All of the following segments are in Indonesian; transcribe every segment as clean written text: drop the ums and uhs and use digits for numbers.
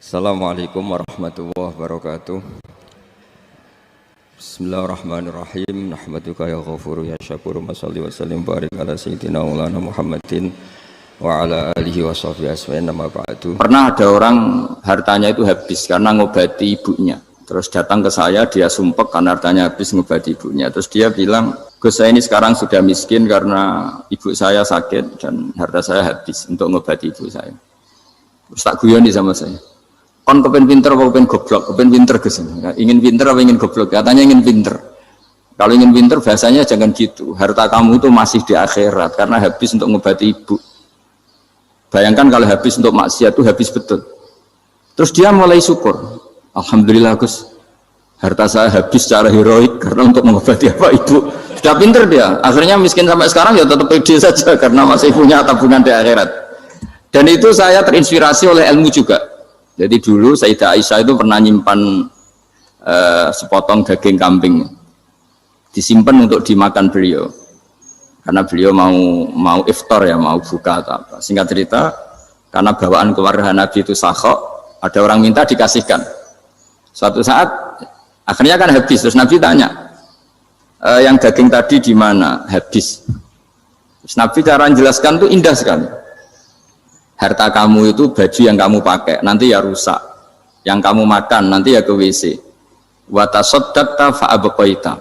Assalamualaikum warahmatullahi wabarakatuh. Bismillahirrahmanirrahim. Nahmaduka ya ghafuru ya syakuru. Mashalli wa sallim barik ala sayyidina maulana Muhammadin wa ala alihi wa sahbihi asma'in nama ba'du. Pernah ada orang hartanya itu habis karena ngobati ibunya. Terus datang ke saya, dia sumpek karena hartanya habis ngobati ibunya. Terus dia bilang, Gus, saya ini sekarang sudah miskin karena ibu saya sakit dan harta saya habis untuk ngobati ibu saya. Terus tak guyoni sama saya, kon kepen pinter apa kepen goblok? Kepen pinter Gus. Ingin pinter apa ingin goblok? Katanya ingin pinter. Kalau ingin pinter bahasanya jangan gitu. Harta kamu itu masih di akhirat karena habis untuk ngobati ibu. Bayangkan kalau habis untuk maksiat itu habis betul. Terus dia mulai syukur. Alhamdulillah Gus, harta saya habis secara heroik karena untuk mengobati apa ibu. Sudah pinter dia. Akhirnya miskin sampai sekarang ya tetap pede saja karena masih punya tabungan di akhirat. Dan itu saya terinspirasi oleh ilmu juga. Jadi dulu Sayyidah Aisyah itu pernah nyimpan sepotong daging kambing, disimpan untuk dimakan beliau, karena beliau mau iftar ya, mau buka atau apa. Singkat cerita, karena bawaan keluarga Nabi itu sakhok, ada orang minta dikasihkan. Suatu saat akhirnya kan habis, terus Nabi tanya, yang daging tadi di mana? Habis. Terus Nabi cara menjelaskan tuh indah sekali. Harta kamu itu baju yang kamu pakai nanti ya rusak, yang kamu makan nanti ya ke WC. Wa tasaddaqta fa abqaita.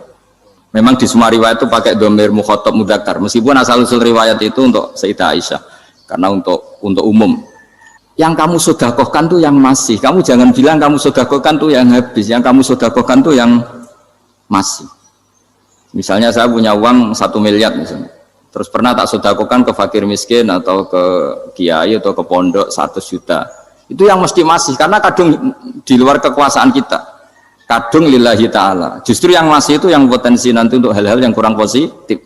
Memang di semua riwayat itu pakai dhamir mukhatab mudzakkar, meskipun asal usul riwayat itu untuk Sayyidah Aisyah karena untuk umum. Yang kamu sedekahkan tuh yang masih, kamu jangan bilang kamu sedekahkan tuh yang habis, yang kamu sedekahkan tuh yang masih. Misalnya saya punya uang 1 miliar misalnya, terus pernah tak sedekahkan ke fakir miskin atau ke kiai atau ke pondok 100 juta. Itu yang mesti masih, karena kadung di luar kekuasaan kita. Kadung lillahi ta'ala. Justru yang masih itu yang potensi nanti untuk hal-hal yang kurang positif.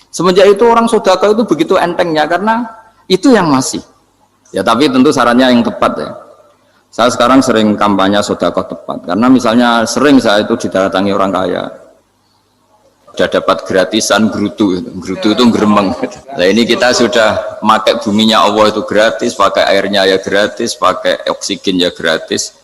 Semenjak itu orang sedekah itu begitu entengnya karena itu yang masih. Ya tapi tentu sarannya yang tepat ya. Saya sekarang sering kampanye sedekah tepat. Karena misalnya sering saya itu didatangi orang kaya, sudah dapat gratisan gerutu itu geremeng. Nah ini kita sudah pakai buminya Allah itu gratis, pakai airnya ya gratis, pakai oksigen ya gratis,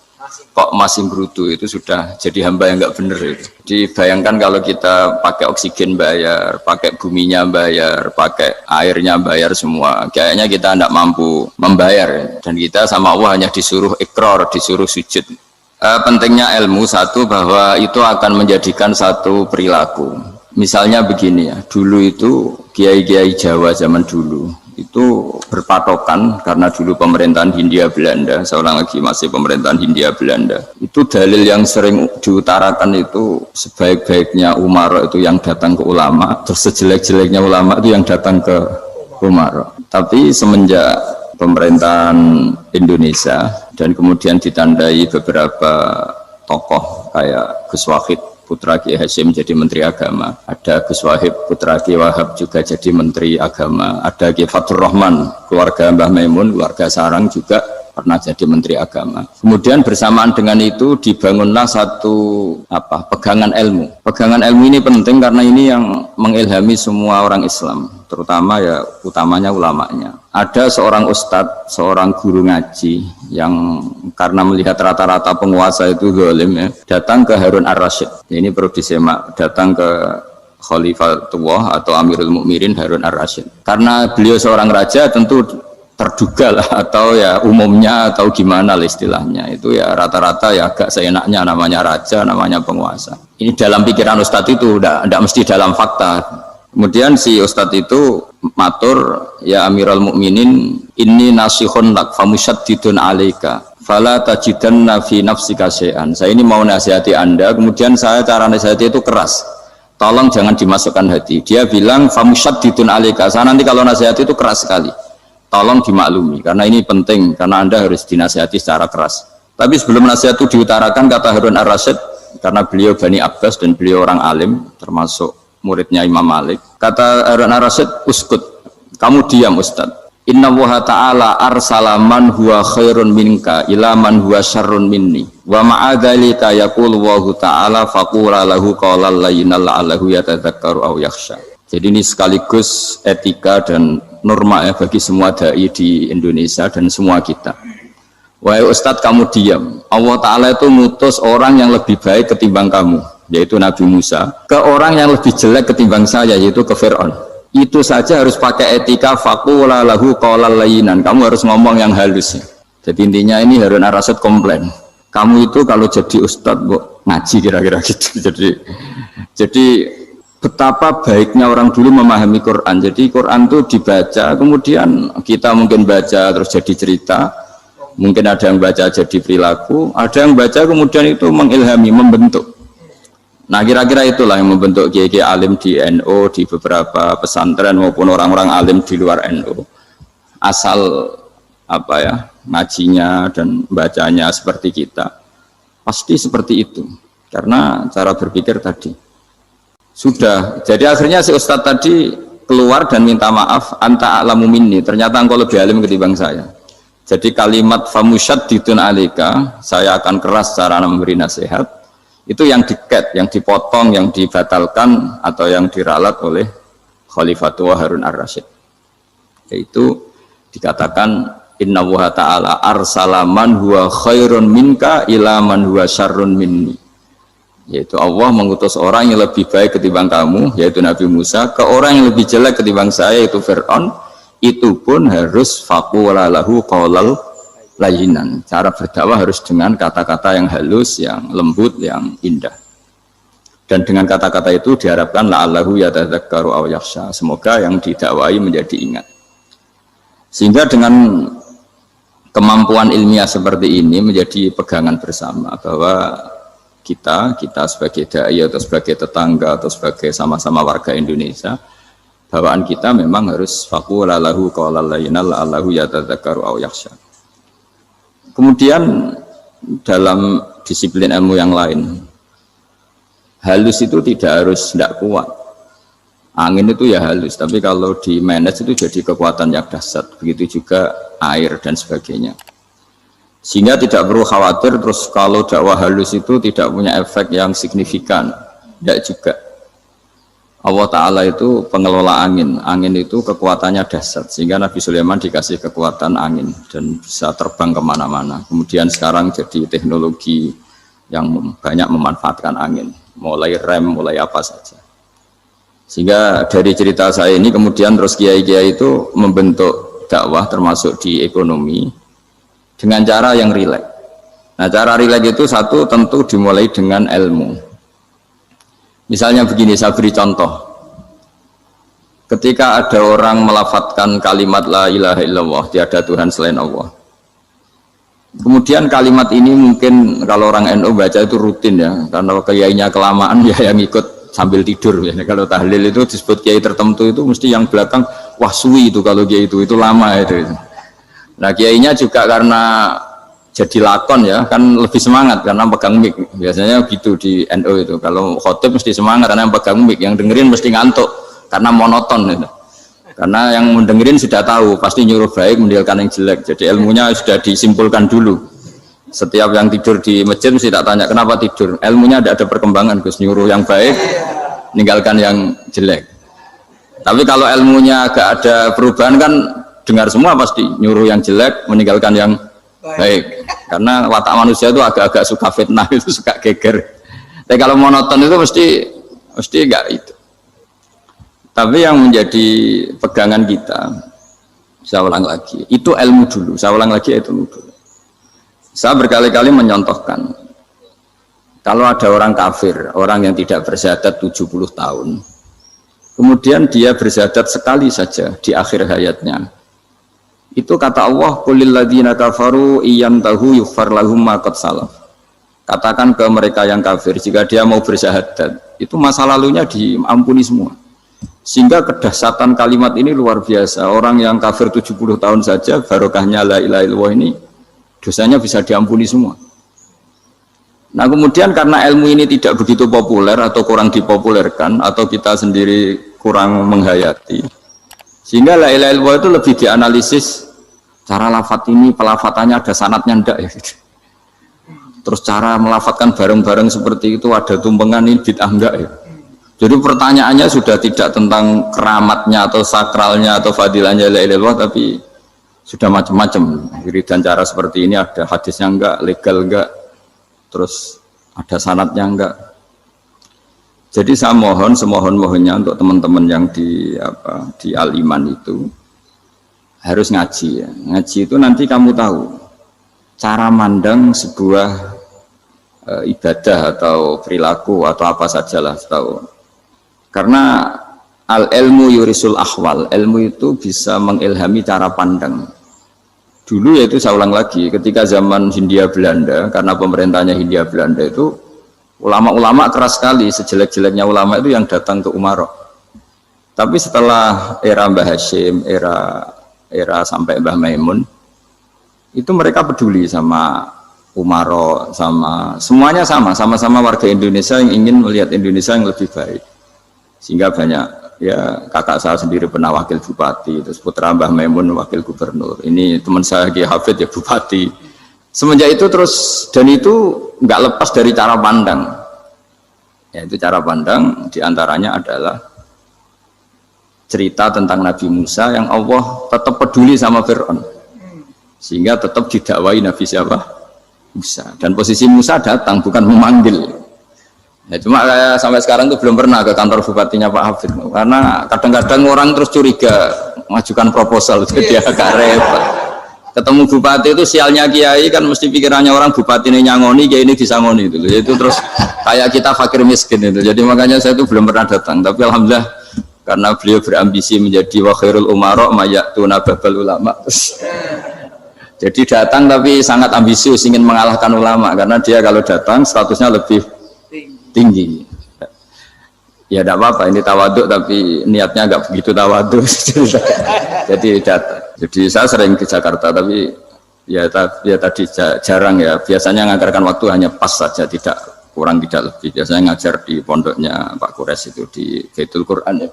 kok masih gerutu, itu sudah jadi hamba yang nggak bener itu. Dibayangkan kalau kita pakai oksigen bayar, pakai buminya bayar, pakai airnya bayar semua, kayaknya kita tidak mampu membayar, dan kita sama Allah hanya disuruh ikrar, disuruh sujud. Pentingnya ilmu satu, bahwa itu akan menjadikan satu perilaku. Misalnya begini ya, dulu itu kiai-kiai Jawa zaman dulu itu berpatokan karena dulu pemerintahan Hindia Belanda, seorang lagi masih pemerintahan Hindia Belanda. Itu dalil yang sering diutarakan itu sebaik-baiknya umara itu yang datang ke ulama, terus sejelek-jeleknya ulama itu yang datang ke umara. Tapi semenjak pemerintahan Indonesia dan kemudian ditandai beberapa tokoh kayak Gus Wahid putra Kiai Hasyim jadi Menteri Agama, ada Gus Wahib putra Kiai Wahab juga jadi Menteri Agama, ada Kiai Fathur Rahman keluarga Mbah Maimun, keluarga Sarang juga pernah jadi Menteri Agama. Kemudian bersamaan dengan itu dibangunlah satu pegangan ilmu. Pegangan ilmu ini penting karena ini yang mengilhami semua orang Islam, terutama ya utamanya ulamanya. Ada seorang ustadz, seorang guru ngaji yang karena melihat rata-rata penguasa itu zalim ya, datang ke Harun Ar-Rasyid. Ini perlu disemak, datang ke Khalifatullah atau Amirul Mukminin Harun Ar-Rasyid. Karena beliau seorang raja, tentu terduga lah, atau ya umumnya atau gimana lah istilahnya, itu ya rata-rata ya agak seenaknya, namanya raja, namanya penguasa. Ini dalam pikiran ustadz itu, tidak mesti dalam fakta. Kemudian si ustadz itu matur, ya Amirul Mukminin, inni nasihun lak famusyaddidun alaika fala tajidanna fi nafsika syai'an. Saya ini mau nasihati Anda, kemudian saya cara nasihati itu keras, tolong jangan dimasukkan hati. Dia bilang famusyaddidun alaika, saya nanti kalau nasihati itu keras sekali, tolong dimaklumi karena ini penting, karena Anda harus dinasihati secara keras. Tapi sebelum nasihat itu diutarakan, kata Harun Ar-Rasyid, karena beliau Bani Abbas dan beliau orang alim termasuk muridnya Imam Malik, kata Harun Ar-Rasyid, uskut, kamu diam Ustaz. Inna Allaha ta'ala arsala man huwa khairun minka ila man huwa syarrun minni wa ma'adhalika yaqulu Allahu ta'ala faqula lahu qawlan layyinan la'allahu yatadzakkaru aw yakhsha. Jadi ini sekaligus etika dan norma ya bagi semua dai di Indonesia dan semua kita. Wahai Ustadz kamu diam. Allah Ta'ala itu ngutus orang yang lebih baik ketimbang kamu, yaitu Nabi Musa, ke orang yang lebih jelek ketimbang saya, yaitu ke Fir'aun. Itu saja harus pakai etika faqula lahu qawlan layyinan. Kamu harus ngomong yang halus. Jadi intinya ini Harun ar-Rasyid komplain. Kamu itu kalau jadi Ustadz ngaji kira-kira gitu. Jadi betapa baiknya orang dulu memahami Quran. Jadi Quran itu dibaca, kemudian kita mungkin baca terus jadi cerita. Mungkin ada yang baca jadi perilaku, ada yang baca kemudian itu mengilhami, membentuk. Nah kira-kira itulah yang membentuk kiai-kiai alim di NU, di beberapa pesantren maupun orang-orang alim di luar NU. Asal apa ya, ngajinya dan bacanya seperti kita, pasti seperti itu. Karena cara berpikir tadi sudah. Jadi akhirnya si Ustadz tadi keluar dan minta maaf, anta a'lamu minni. Ternyata engkau lebih alim ketimbang saya. Jadi kalimat famusyaddidun alika, saya akan keras cara memberi nasihat, itu yang diket, yang dipotong, yang dibatalkan atau yang diralat oleh Khalifatul Harun ar-Rasyid. Yaitu dikatakan inna wa ta'ala arsala man huwa khairun minka ila man huwa syarrun minni. Yaitu Allah mengutus orang yang lebih baik ketimbang kamu, yaitu Nabi Musa, ke orang yang lebih jelek ketimbang saya, yaitu Fir'aun. Itu pun harus faqula lahu qawlan layyinan. Cara berdakwah harus dengan kata-kata yang halus, yang lembut, yang indah. Dan dengan kata-kata itu diharapkan la'allahu yatadzakkaru aw yakhsha. Semoga yang didakwai menjadi ingat. Sehingga dengan kemampuan ilmiah seperti ini menjadi pegangan bersama bahwa kita sebagai dai atau sebagai tetangga atau sebagai sama-sama warga Indonesia, bawaan kita memang harus faqula lahu qawlan layyinan la'allahu yatadzakkaru aw yakhsha. Kemudian dalam disiplin ilmu yang lain, halus itu tidak kuat. Angin itu ya halus, tapi kalau di manage itu jadi kekuatan yang dahsyat. Begitu juga air dan sebagainya. Sehingga tidak perlu khawatir terus kalau dakwah halus itu tidak punya efek yang signifikan. Tidak juga. Allah Ta'ala itu pengelola angin. Angin itu kekuatannya dahsyat, sehingga Nabi Sulaiman dikasih kekuatan angin dan bisa terbang kemana-mana. Kemudian sekarang jadi teknologi yang banyak memanfaatkan angin, mulai rem, mulai apa saja. Sehingga dari cerita saya ini kemudian terus kiai-kiai itu membentuk dakwah termasuk di ekonomi dengan cara yang rileks. Nah cara rileks itu satu tentu dimulai dengan ilmu. Misalnya begini, saya beri contoh. Ketika ada orang melafadzkan kalimat la ilaha illallah, tiada Tuhan selain Allah. Kemudian kalimat ini mungkin kalau orang NU baca itu rutin ya, karena kiainya kelamaan ya yang ikut sambil tidur. Ya. Kalau tahlil itu disebut kiai tertentu itu mesti yang belakang, wah suwi itu kalau kiai itu lama itu. Nah kiainya juga karena jadi lakon ya kan lebih semangat karena pegang mic, biasanya gitu di NU itu. Kalau khotib mesti semangat karena yang pegang mic, yang dengerin mesti ngantuk karena monoton gitu. Karena yang mendengerin sudah tahu pasti nyuruh baik meninggalkan yang jelek, jadi ilmunya sudah disimpulkan dulu. Setiap yang tidur di masjid mesti tak tanya kenapa tidur, ilmunya tidak ada perkembangan, Gus, nyuruh yang baik meninggalkan yang jelek. Tapi kalau ilmunya agak ada perubahan kan dengar semua pasti nyuruh yang jelek meninggalkan yang baik, karena watak manusia itu agak-agak suka fitnah, itu suka geger. Tapi kalau monoton itu mesti enggak itu. Tapi yang menjadi pegangan kita, saya ulang lagi, itu ilmu dulu. Saya ulang lagi itu ilmu dulu. Saya berkali-kali menyontohkan, kalau ada orang kafir, orang yang tidak bersyahadat 70 tahun, kemudian dia bersyahadat sekali saja di akhir hayatnya. Itu kata Allah, qulil ladzina kafaru iyyantahu yughfar lahum ma qad salaf. Katakan ke mereka yang kafir, jika dia mau bersyahadat, itu masa lalunya diampuni semua. Sehingga kedahsyatan kalimat ini luar biasa. Orang yang kafir 70 tahun saja, barokahnya la ilaha illallah ini, dosanya bisa diampuni semua. Nah kemudian karena ilmu ini tidak begitu populer atau kurang dipopulerkan, atau kita sendiri kurang menghayati, sehingga la ilaha illallah itu lebih dianalisis cara lafadz ini, pelafatannya ada sanadnya enggak ya gitu. Terus cara melafatkan bareng-bareng seperti itu ada tumpengan ini bid'ah enggak ya. Jadi pertanyaannya sudah tidak tentang keramatnya atau sakralnya atau fadilahnya la ilaha illallah, tapi sudah macam-macam. Wiridan cara seperti ini ada hadisnya enggak, legal enggak, terus ada sanadnya enggak. Jadi saya mohon semohon-mohonnya untuk teman-teman yang di Al-Iman itu harus ngaji ya. Ngaji itu nanti kamu tahu cara mandang sebuah ibadah atau perilaku atau apa sajalah tahu. Karena al-ilmu yurisul ahwal, ilmu itu bisa mengilhami cara pandang. Dulu yaitu saya ulang lagi, ketika zaman Hindia Belanda, karena pemerintahnya Hindia Belanda itu ulama-ulama keras sekali, sejelek-jeleknya ulama itu yang datang ke Umarok. Tapi setelah era Mbah Hashim, era sampai Mbah Maimun, itu mereka peduli sama Umarok, sama semuanya sama-sama warga Indonesia yang ingin melihat Indonesia yang lebih baik. Sehingga banyak, ya kakak saya sendiri pernah wakil bupati, terus putra Mbah Maimun wakil gubernur. Ini teman saya Kiai Hafid ya bupati. Semenjak itu terus, dan itu nggak lepas dari cara pandang. Yaitu cara pandang diantaranya adalah cerita tentang Nabi Musa yang Allah tetap peduli sama Fir'aun. Sehingga tetap didakwai Nabi siapa? Musa. Dan posisi Musa datang, bukan memanggil. Ya, cuma sampai sekarang itu belum pernah ke kantor bupatinya Pak Hafid. Karena kadang-kadang orang terus curiga, mengajukan proposal, jadi agak repot. Ketemu bupati itu sialnya kiai kan mesti pikirannya orang bupati ini nyangoni, kiai ini disangoni itu. Itu terus kayak kita fakir miskin itu. Jadi makanya saya itu belum pernah datang. Tapi alhamdulillah karena beliau berambisi menjadi wa khairul umara mayatuna babal ulama. Jadi datang tapi sangat ambisius ingin mengalahkan ulama karena dia kalau datang statusnya lebih tinggi. Ya tidak apa-apa, ini tawaduk tapi niatnya agak begitu tawaduk. Jadi datang. Jadi saya sering ke Jakarta tapi ya tadi jarang ya. Biasanya ngajarkan waktu hanya pas saja, tidak kurang tidak lebih. Biasanya ngajar di pondoknya Pak Kures itu di Baitul Quran ya.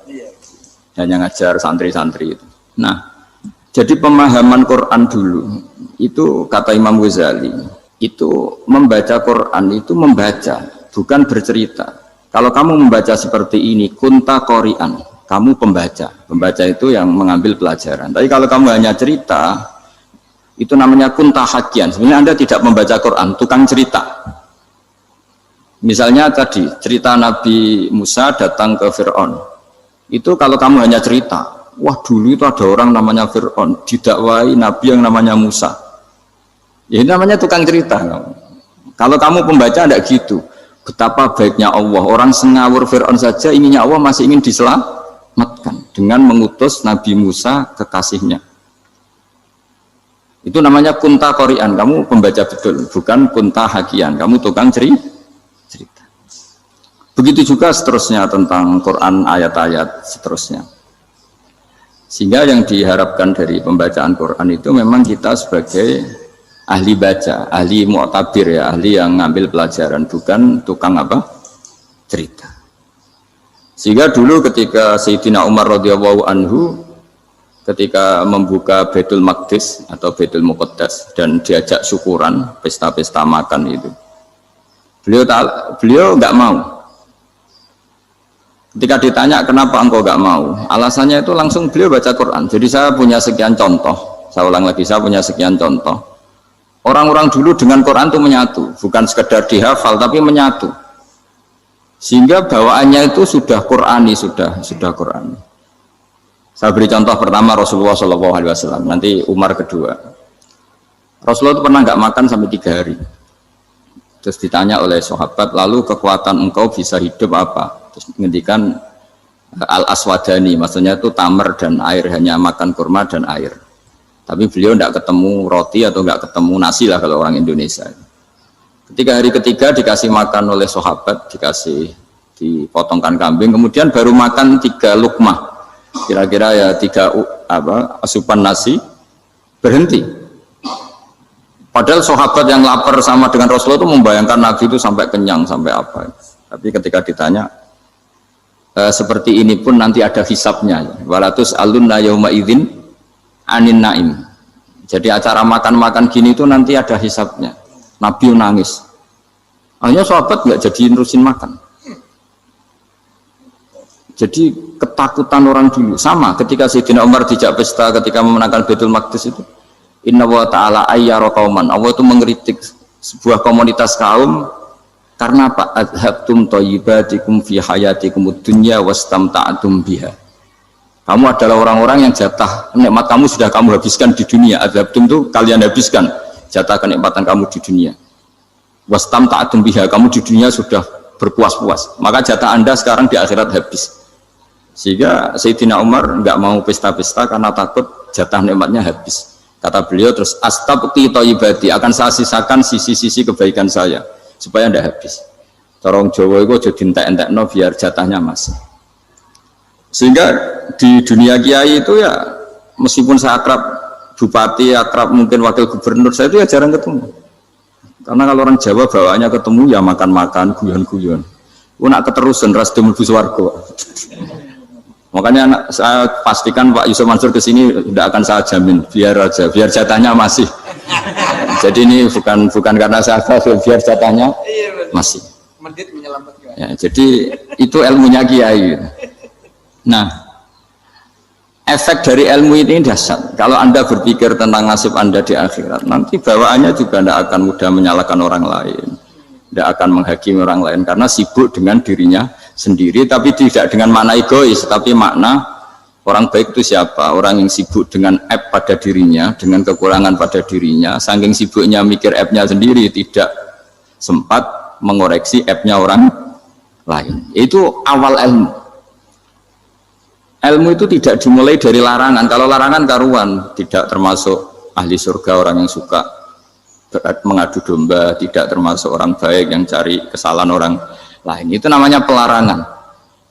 Hanya ngajar santri-santri itu. Nah, jadi pemahaman Quran dulu itu kata Imam Ghazali itu membaca Quran itu membaca, bukan bercerita. Kalau kamu membaca seperti ini, kunta qori'an, kamu pembaca. Pembaca itu yang mengambil pelajaran. Tapi kalau kamu hanya cerita, itu namanya kunta hakian. Sebenarnya Anda tidak membaca Quran, tukang cerita. Misalnya tadi, cerita Nabi Musa datang ke Fir'aun. Itu kalau kamu hanya cerita, wah dulu itu ada orang namanya Fir'aun, didakwai Nabi yang namanya Musa. Ya ini namanya tukang cerita. Kalau kamu pembaca tidak gitu. Betapa baiknya Allah, orang sengawur Fir'aun saja inginnya Allah masih ingin diselamatkan dengan mengutus Nabi Musa kekasihnya. Itu namanya kunta qori'an, kamu pembaca betul, bukan kunta hakian, kamu tukang cerita. Begitu juga seterusnya tentang Quran ayat-ayat seterusnya. Sehingga yang diharapkan dari pembacaan Quran itu memang kita sebagai ahli baca, ahli mu'tabir ya, ahli yang ngambil pelajaran, bukan tukang apa? Cerita. Sehingga dulu ketika Sayyidina Umar radhiyallahu anhu ketika membuka Baitul Maqdis atau Baitul Muqaddas dan diajak syukuran, pesta-pesta makan itu. Beliau nggak mau. Ketika ditanya kenapa engkau nggak mau? Alasannya itu langsung beliau baca Quran. Jadi saya punya sekian contoh. Saya ulang lagi, saya punya sekian contoh. Orang-orang dulu dengan Quran itu menyatu, bukan sekedar dihafal tapi menyatu. Sehingga bawaannya itu sudah Qurani, sudah Qurani. Saya beri contoh pertama Rasulullah SAW, nanti Umar kedua. Rasulullah itu pernah nggak makan sampai 3 hari. Terus ditanya oleh sahabat, lalu kekuatan engkau bisa hidup apa? Terus menghentikan al-aswadani, maksudnya itu tamar dan air, hanya makan kurma dan air. Tapi beliau tidak ketemu roti atau nggak ketemu nasi lah kalau orang Indonesia. Ketika hari ketiga dikasih makan oleh sahabat, dipotongkan kambing, kemudian baru makan 3 lukmah, kira-kira ya 3 asupan nasi, berhenti. Padahal sahabat yang lapar sama dengan Rasulullah itu membayangkan Nabi itu sampai kenyang, sampai apa. Tapi ketika ditanya, seperti ini pun nanti ada hisabnya. Walatus alunna yauma idzin anin naim. Jadi acara makan-makan gini itu nanti ada hisabnya. Nabi nangis. Akhirnya sahabat nggak jadi nerusin makan. Jadi ketakutan orang dulu sama ketika Sayyidina Umar dijak pesta ketika memenangkan Baitul Maqdis itu. Inna wa ta'ala ayyara qauman. Allah itu mengkritik sebuah komunitas kaum karena apa? Adhabtum thayyibatikum fi hayatikumud dunya wastamta'tum biha. Kamu adalah orang-orang yang jatah nikmat kamu sudah kamu habiskan di dunia. Adhabtum itu kalian habiskan jatah kenikmatan kamu di dunia. Wastamta'tum biha, kamu di dunia sudah berpuas-puas. Maka jatah Anda sekarang di akhirat habis. Sehingga Sayyidina Umar enggak mau pesta-pesta karena takut jatah nikmatnya habis. Kata beliau terus astabqi thayyibati, akan saya sisakan sisi-sisi kebaikan saya supaya ndak habis. Corong Jawa itu aja dientek-entekno biar jatahnya masih. Sehingga di dunia kiai itu ya meskipun saya akrab bupati, akrab mungkin wakil gubernur, saya itu ya jarang ketemu. Karena kalau orang Jawa bawaannya ketemu ya makan-makan, guyon-guyon. Nak keterusan ras mlebu swarga. Makanya saya pastikan Pak Yusuf Mansur kesini tidak akan saya jamin, biar aja, biar jatahnya masih. Jadi ini bukan karena saya biar jatahnya masih. Ya, jadi itu ilmunya kiai. Nah, efek dari ilmu ini dahsyat. Kalau Anda berpikir tentang nasib Anda di akhirat, nanti bawaannya juga tidak akan mudah menyalahkan orang lain, tidak akan menghakimi orang lain karena sibuk dengan dirinya sendiri, tapi tidak dengan makna egois, tapi makna orang baik itu siapa? Orang yang sibuk dengan aib pada dirinya, dengan kekurangan pada dirinya, saking sibuknya mikir aibnya sendiri, tidak sempat mengoreksi aibnya orang lain. Itu awal ilmu. Ilmu itu tidak dimulai dari larangan. Kalau larangan karuan, tidak termasuk ahli surga orang yang suka mengadu domba, tidak termasuk orang baik yang cari kesalahan orang lain. Itu namanya pelarangan.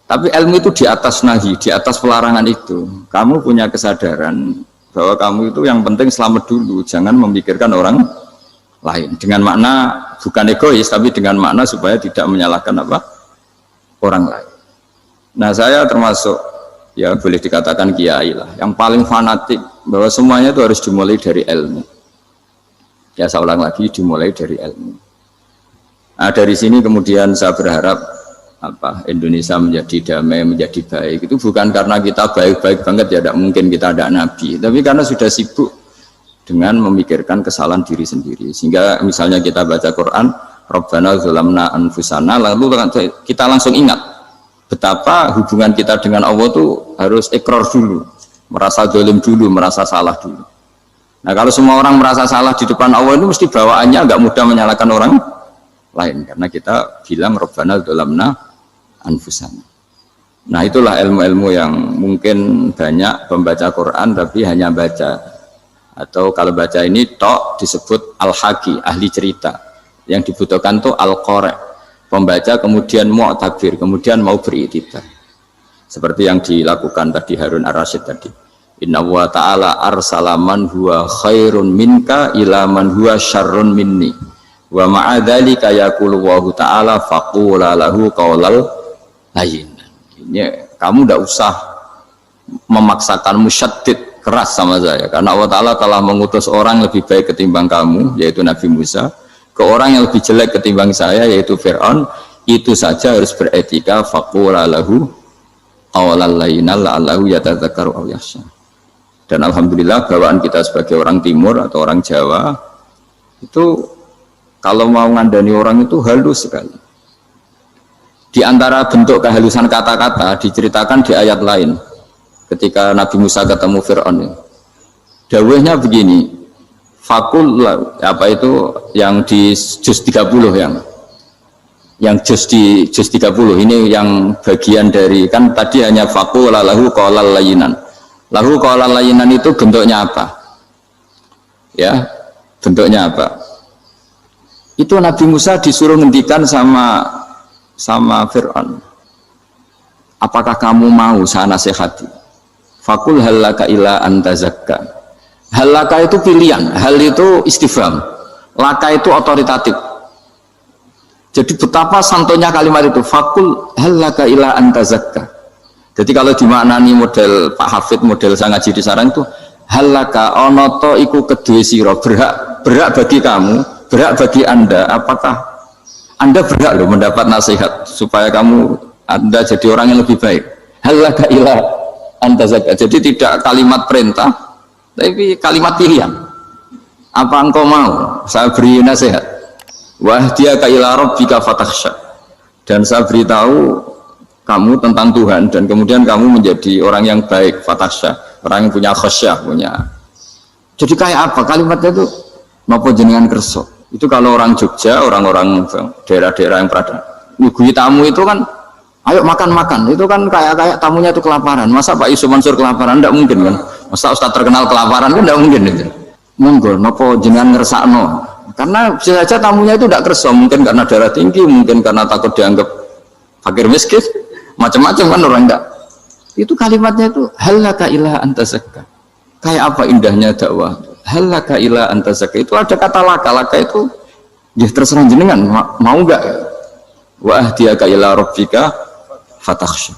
Tapi ilmu itu di atas nahi, di atas pelarangan itu. Kamu punya kesadaran bahwa kamu itu yang penting selamat dulu, jangan memikirkan orang lain. Dengan makna bukan egois, tapi dengan makna supaya tidak menyalahkan apa? Orang lain. Nah, saya termasuk ya boleh dikatakan kiai lah, yang paling fanatik bahwa semuanya itu harus dimulai dari ilmu. Ya saya ulang lagi, dimulai dari ilmu. Nah, dari sini kemudian saya berharap Indonesia menjadi damai, menjadi baik. Itu bukan karena kita baik-baik banget ya, tidak mungkin kita ada nabi, tapi karena sudah sibuk dengan memikirkan kesalahan diri sendiri. Sehingga misalnya kita baca Quran, Rabbana dzalamna anfusana, lalu kita langsung ingat betapa hubungan kita dengan Allah itu harus ikrar dulu, merasa zalim dulu, merasa salah dulu. Nah, kalau semua orang merasa salah di depan Allah itu mesti bawaannya agak mudah menyalahkan orang lain, karena kita bilang Rabbana dzalamna anfusana. Nah, itulah ilmu-ilmu yang mungkin banyak pembaca Quran tapi hanya baca, atau kalau baca ini tok disebut al-haqi, ahli cerita. Yang dibutuhkan tuh al-qari, pembaca kemudian mu'tabir, kemudian mau beriktibar. Seperti yang dilakukan tadi Harun Ar-Rasyid tadi. Inna wa ta'ala arsala man huwa khairun minka ila man huwa syarrun minni. Wa ma'adzalika yaqulu wa ta'ala faqula lahu qaulal layyin. Ini kamu tidak usah memaksakan musyaddid keras sama saya, karena Allah Ta'ala telah mengutus orang lebih baik ketimbang kamu, yaitu Nabi Musa, ke orang yang lebih jelek ketimbang saya, yaitu Fir'aun. Itu saja harus beretika, faqula lahu qaulal layyinan la'allahu yatadzakkaru aw yakhsha. Dan alhamdulillah bawaan kita sebagai orang timur atau orang Jawa itu kalau mau ngandani orang itu halus sekali. Di antara bentuk kehalusan kata-kata diceritakan di ayat lain ketika Nabi Musa ketemu Fir'aun. Dawuhnya begini, fakul apa itu yang di juz 30 yang juz di juz 30 ini yang bagian dari, kan tadi hanya fakul lahu qaulal layyinan. Lahu qaulal layyinan itu bentuknya apa? Ya, bentuknya apa? Itu Nabi Musa disuruh ngendikan sama Fir'aun, apakah kamu mau saya nasihati? Fakul halaka ila antazakka. Halaka itu pilihan, hal itu istifham, laka itu otoritatif. Jadi betapa santonya kalimat itu, fakul halaka ila antazakka. Jadi kalau dimaknani model Pak Hafid, model saya ngaji di sarang itu, halaka onoto iku kedue siro, berhak bagi kamu, berhak bagi Anda, apakah Anda berhak loh mendapat nasihat supaya Anda jadi orang yang lebih baik. Halaka ila antazakka. Jadi tidak kalimat perintah, tapi kalimat pilihan. Apa engkau mau saya beri nasihat? Wahdiyaka ila rabbika fatakhsha. Dan saya beritahu kamu tentang Tuhan dan kemudian kamu menjadi orang yang baik, fatakhsha, orang yang punya khasyah, punya. Jadi kayak apa kalimatnya itu? Napa jenengan kerso? Itu kalau orang Jogja, orang-orang daerah-daerah yang berada nyugui tamu itu kan ayo makan-makan, itu kan kayak tamunya itu kelaparan. Masa Pak Yusuf Mansur kelaparan? Tidak mungkin kan. Masa Ustadz terkenal kelaparan kan tidak mungkin itu. Monggo napa jenengan ngersakno, karena bisa saja tamunya itu tidak kerso, mungkin karena darah tinggi, mungkin karena takut dianggap fakir miskin, macam-macam kan orang enggak. Itu kalimatnya itu halaka ila anta zakka. Kayak apa indahnya dakwah, halaka ila anta zakka. Itu ada kata laka itu ya terserah jenengan mau enggak. Wa ahdiyaka ila rabbika fatakhsha.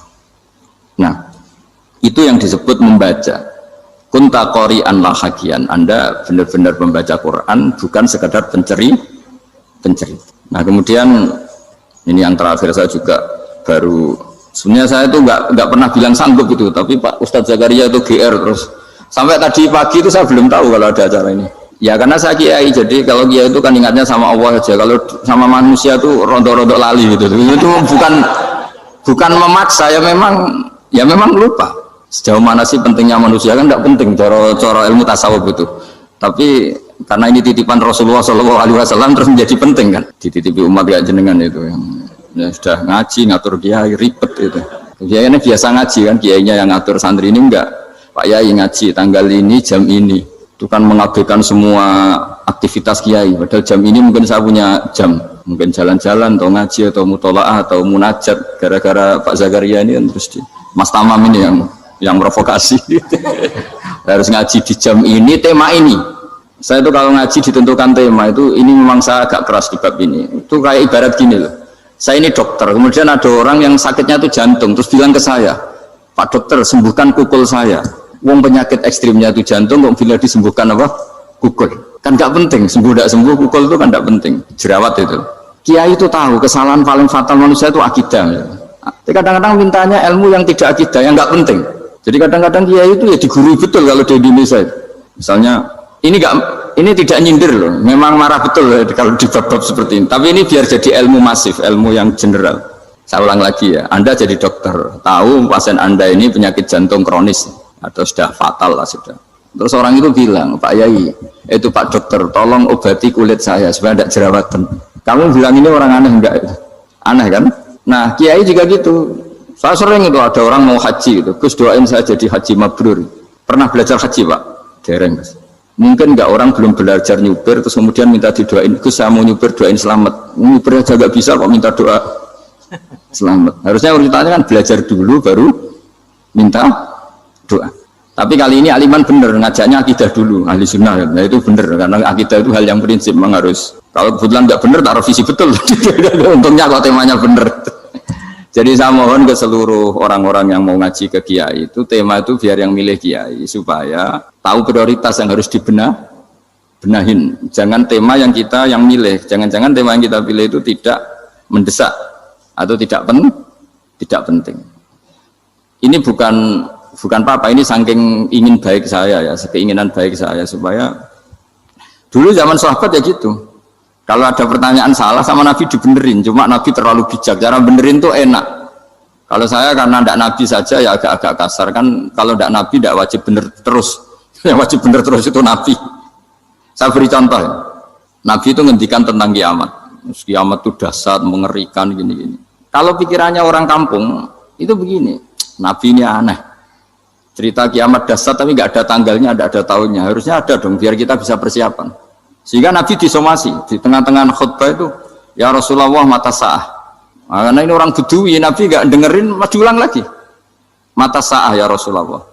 Nah itu yang disebut membaca. Kunta qori'an la hakian, Anda benar-benar membaca Quran, bukan sekadar penceri. Nah kemudian ini yang terakhir saya juga baru, sebenarnya saya itu nggak pernah bilang sanggup itu, tapi Pak Ustadz Zakaria itu GR terus sampai tadi pagi itu saya belum tahu kalau ada acara ini. Ya karena saya kiai, jadi kalau kiai itu kan ingatnya sama Allah aja, kalau sama manusia itu rontok-rontok lali gitu. Itu bukan memaksa, ya memang lupa. Sejauh mana sih pentingnya manusia kan tidak penting cara ilmu tasawuf itu, tapi karena ini titipan Rasulullah SAW terus menjadi penting kan, dititipi umat kayak jenengan itu yang ya sudah ngaji ngatur kiai ribet itu. Kiai ini biasa ngaji kan, kiainya yang ngatur, santri ini enggak. Pak Yai ngaji tanggal ini jam ini, itu kan mengabaikan semua aktivitas kiai, padahal jam ini mungkin saya punya jam, mungkin jalan-jalan atau ngaji atau mutolaah atau munajat, gara-gara Pak Zakaria ini kan terus Mas Tamam ini yang provokasi. Harus ngaji di jam ini, tema ini. Saya itu kalau ngaji ditentukan tema itu, ini memang saya agak keras di bab ini. Itu kayak ibarat gini loh, saya ini dokter, kemudian ada orang yang sakitnya itu jantung, terus bilang ke saya, Pak dokter sembuhkan kukul saya. Wong penyakit ekstrimnya itu jantung, kok bila disembuhkan apa? Kukul. Kan gak penting, sembuh tidak sembuh, kukul itu kan gak penting. Jerawat itu. Kiai itu tahu kesalahan paling fatal manusia itu akidah. Tapi kadang-kadang mintanya ilmu yang tidak akidah, yang gak penting. Jadi kadang-kadang kiai itu ya digurui betul kalau di Indonesia. Misalnya ini tidak nyindir loh, memang marah betul loh kalau di bab-bab seperti ini. Tapi ini biar jadi ilmu masif, ilmu yang general. Saya ulang lagi ya, Anda jadi dokter, tahu pasien Anda ini penyakit jantung kronis atau sudah fatal lah sudah. Terus orang itu bilang, Pak Yai, itu Pak dokter, tolong obati kulit saya supaya tidak jerawatan. Kamu bilang ini orang aneh enggak? Aneh kan? Nah kiai juga gitu. Saya sering itu ada orang mau haji gitu, Gus doain saya jadi haji mabrur. Pernah belajar haji Pak? Dereng Mas. Mungkin enggak, orang belum belajar nyupir terus kemudian minta didoain, Gus saya mau nyupir, doain selamat. Nyupir aja enggak bisa kok minta doa selamat. Harusnya urutannya kan belajar dulu baru minta doa. Tapi kali ini aliman bener, ngajaknya akidah dulu, ahli sunnah. Nah itu bener, karena akidah itu hal yang prinsip, memang harus. Kalau kebetulan enggak bener, taruh visi betul. Untungnya kalau temanya bener. Jadi saya mohon ke seluruh orang-orang yang mau ngaji ke kiai itu, tema itu biar yang milih kiai supaya tahu prioritas yang harus benahin. Jangan tema yang milih, jangan-jangan tema yang kita pilih itu tidak mendesak atau tidak penting. Ini bukan apa-apa, ini saking ingin baik saya ya, keinginan baik saya supaya dulu zaman sahabat ya gitu. Kalau ada pertanyaan salah sama Nabi dibenerin, cuma Nabi terlalu bijak, cara benerin tuh enak. Kalau saya karena tidak Nabi saja ya agak-agak kasar kan, kalau tidak Nabi tidak wajib bener terus, yang wajib bener terus itu Nabi. Saya beri contoh ya. Nabi itu ngendikan tentang kiamat, kiamat itu dahsyat, mengerikan gini-gini. Kalau pikirannya orang kampung itu begini, Nabi ini aneh, cerita kiamat dahsyat tapi nggak ada tanggalnya, nggak ada tahunnya, harusnya ada dong biar kita bisa persiapan. Sehingga Nabi disomasi di tengah-tengah khutbah itu, ya Rasulullah mata sa'ah. Nah, karena ini orang Bedui, Nabi nggak dengerin, masih ulang lagi. Mata sa'ah ya Rasulullah.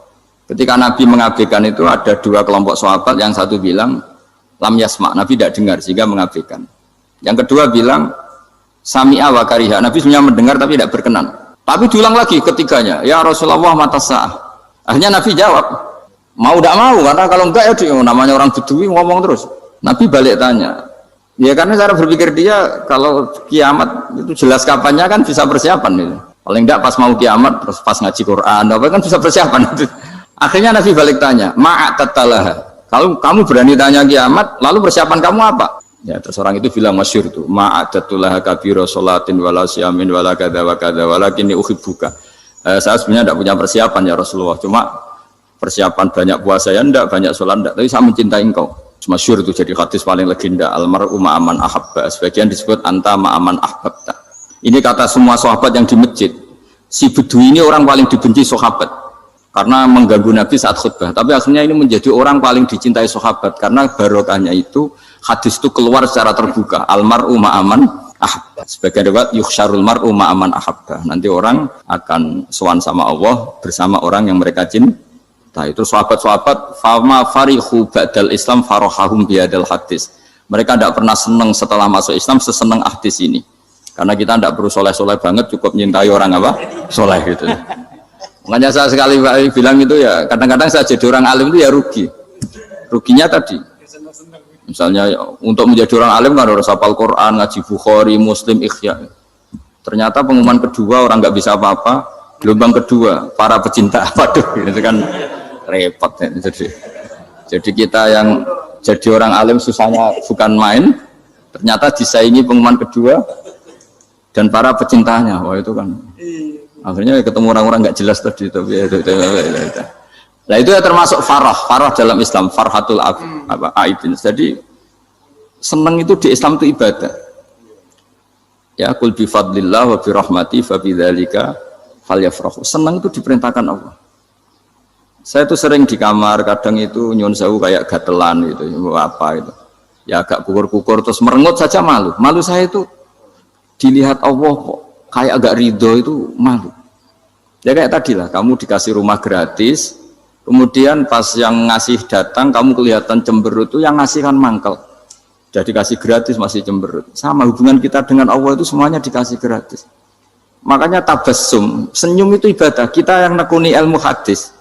Ketika Nabi mengabaikan itu ada dua kelompok sahabat, yang satu bilang lam yasma, Nabi tidak dengar sehingga mengabaikan. Yang kedua bilang sami'a wa kariha, Nabi sebenarnya mendengar tapi tidak berkenan. Tapi diulang lagi ketiganya, ya Rasulullah mata sa'ah. Akhirnya Nabi jawab, mau tidak mau, karena kalau enggak ya namanya orang Bedui ngomong terus. Nabi balik tanya, ya karena cara berpikir dia kalau kiamat itu jelas kapannya kan bisa persiapan itu. Paling enggak pas mau kiamat terus pas ngaji Quran, apa kan bisa persiapan itu. Akhirnya Nabi balik tanya, ma'at tatalaha, Kalau kamu berani tanya kiamat, lalu persiapan kamu apa? Ya, terus orang itu bilang masyhur itu, ma'adatullah kabira sholatin wala siyamin wala kadza wa kadza walakinni uhibbuka. Saya sebenarnya tidak punya persiapan ya Rasulullah, cuma persiapan banyak puasa ya enggak, banyak sholat enggak, tapi saya mencintai engkau. Masyhur itu jadi hadis paling legenda, almar'u ma'aman ahabba. Sebagian disebut anta ma'aman ahbabta. Ini kata semua sahabat yang di masjid. Si Bedui ini orang paling dibenci sahabat karena mengganggu Nabi saat khutbah. Tapi akhirnya ini menjadi orang paling dicintai sahabat karena barokahnya itu hadis itu keluar secara terbuka. Almar'u ma'aman ahabba. Sebagian riwayat yukhsyarul mar'u ma'aman ahabba. Nanti orang akan sowan sama Allah bersama orang yang mereka cintai. Nah, itu sahabat-sahabat fama farihu ba'dal Islam farahahum biadal hadis. Mereka tidak pernah senang setelah masuk Islam sesenang hadis ini. Karena kita tidak perlu soleh-soleh banget, cukup menyintai orang apa? Soleh gitu. Makanya saya sekali bilang itu ya, kadang-kadang saya jadi orang alim itu ya rugi. Ruginya tadi. Misalnya untuk menjadi orang alim kan harus hafal Quran, ngaji Bukhari, Muslim, Ikhya. Ternyata pengumuman kedua orang nggak bisa apa-apa. Gelombang kedua para pecinta, waduh, itu kan repot ya. Jadi kita yang jadi orang alim susahnya bukan main, ternyata disaingi pengumuman kedua dan para pecintanya. Wah itu kan akhirnya ketemu orang-orang nggak jelas tadi. Nah itu ya termasuk farah dalam Islam, farhatul aibin. Jadi senang itu di Islam itu ibadah. Ya kul bi fadlillah wa bi rahmati fa bidzalika falyafrahu. Senang itu diperintahkan Allah. Saya tuh sering di kamar, kadang itu nyun sewu kayak gatelan gitu, apa itu. Ya agak kukur-kukur terus merengut saja malu. Malu saya itu dilihat Allah kok kayak agak ridho itu malu. Ya kayak tadi lah, kamu dikasih rumah gratis, kemudian pas yang ngasih datang kamu kelihatan cemberut, itu yang ngasih kan mangkel. Jadi dikasih gratis masih cemberut. Sama hubungan kita dengan Allah itu semuanya dikasih gratis. Makanya tabassum, senyum itu ibadah. Kita yang nekuni ilmu hadis.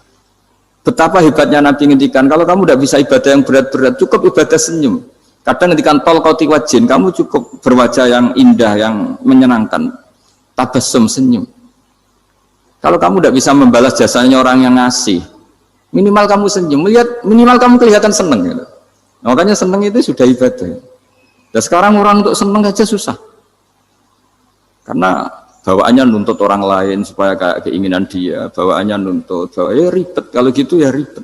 Betapa hebatnya Nabi ngendikan, kalau kamu tidak bisa ibadah yang berat-berat, cukup ibadah senyum. Kadang ngendikan tol qati wajhin, kamu cukup berwajah yang indah, yang menyenangkan. Tabassum, senyum. Kalau kamu tidak bisa membalas jasanya orang yang ngasih, minimal kamu senyum, lihat minimal kamu kelihatan senang. Gitu. Makanya senang itu sudah ibadah. Dan sekarang orang untuk senang aja susah. Karena bawaannya nuntut orang lain supaya kayak keinginan dia, bawaannya nuntut, ya ribet, kalau gitu ya ribet.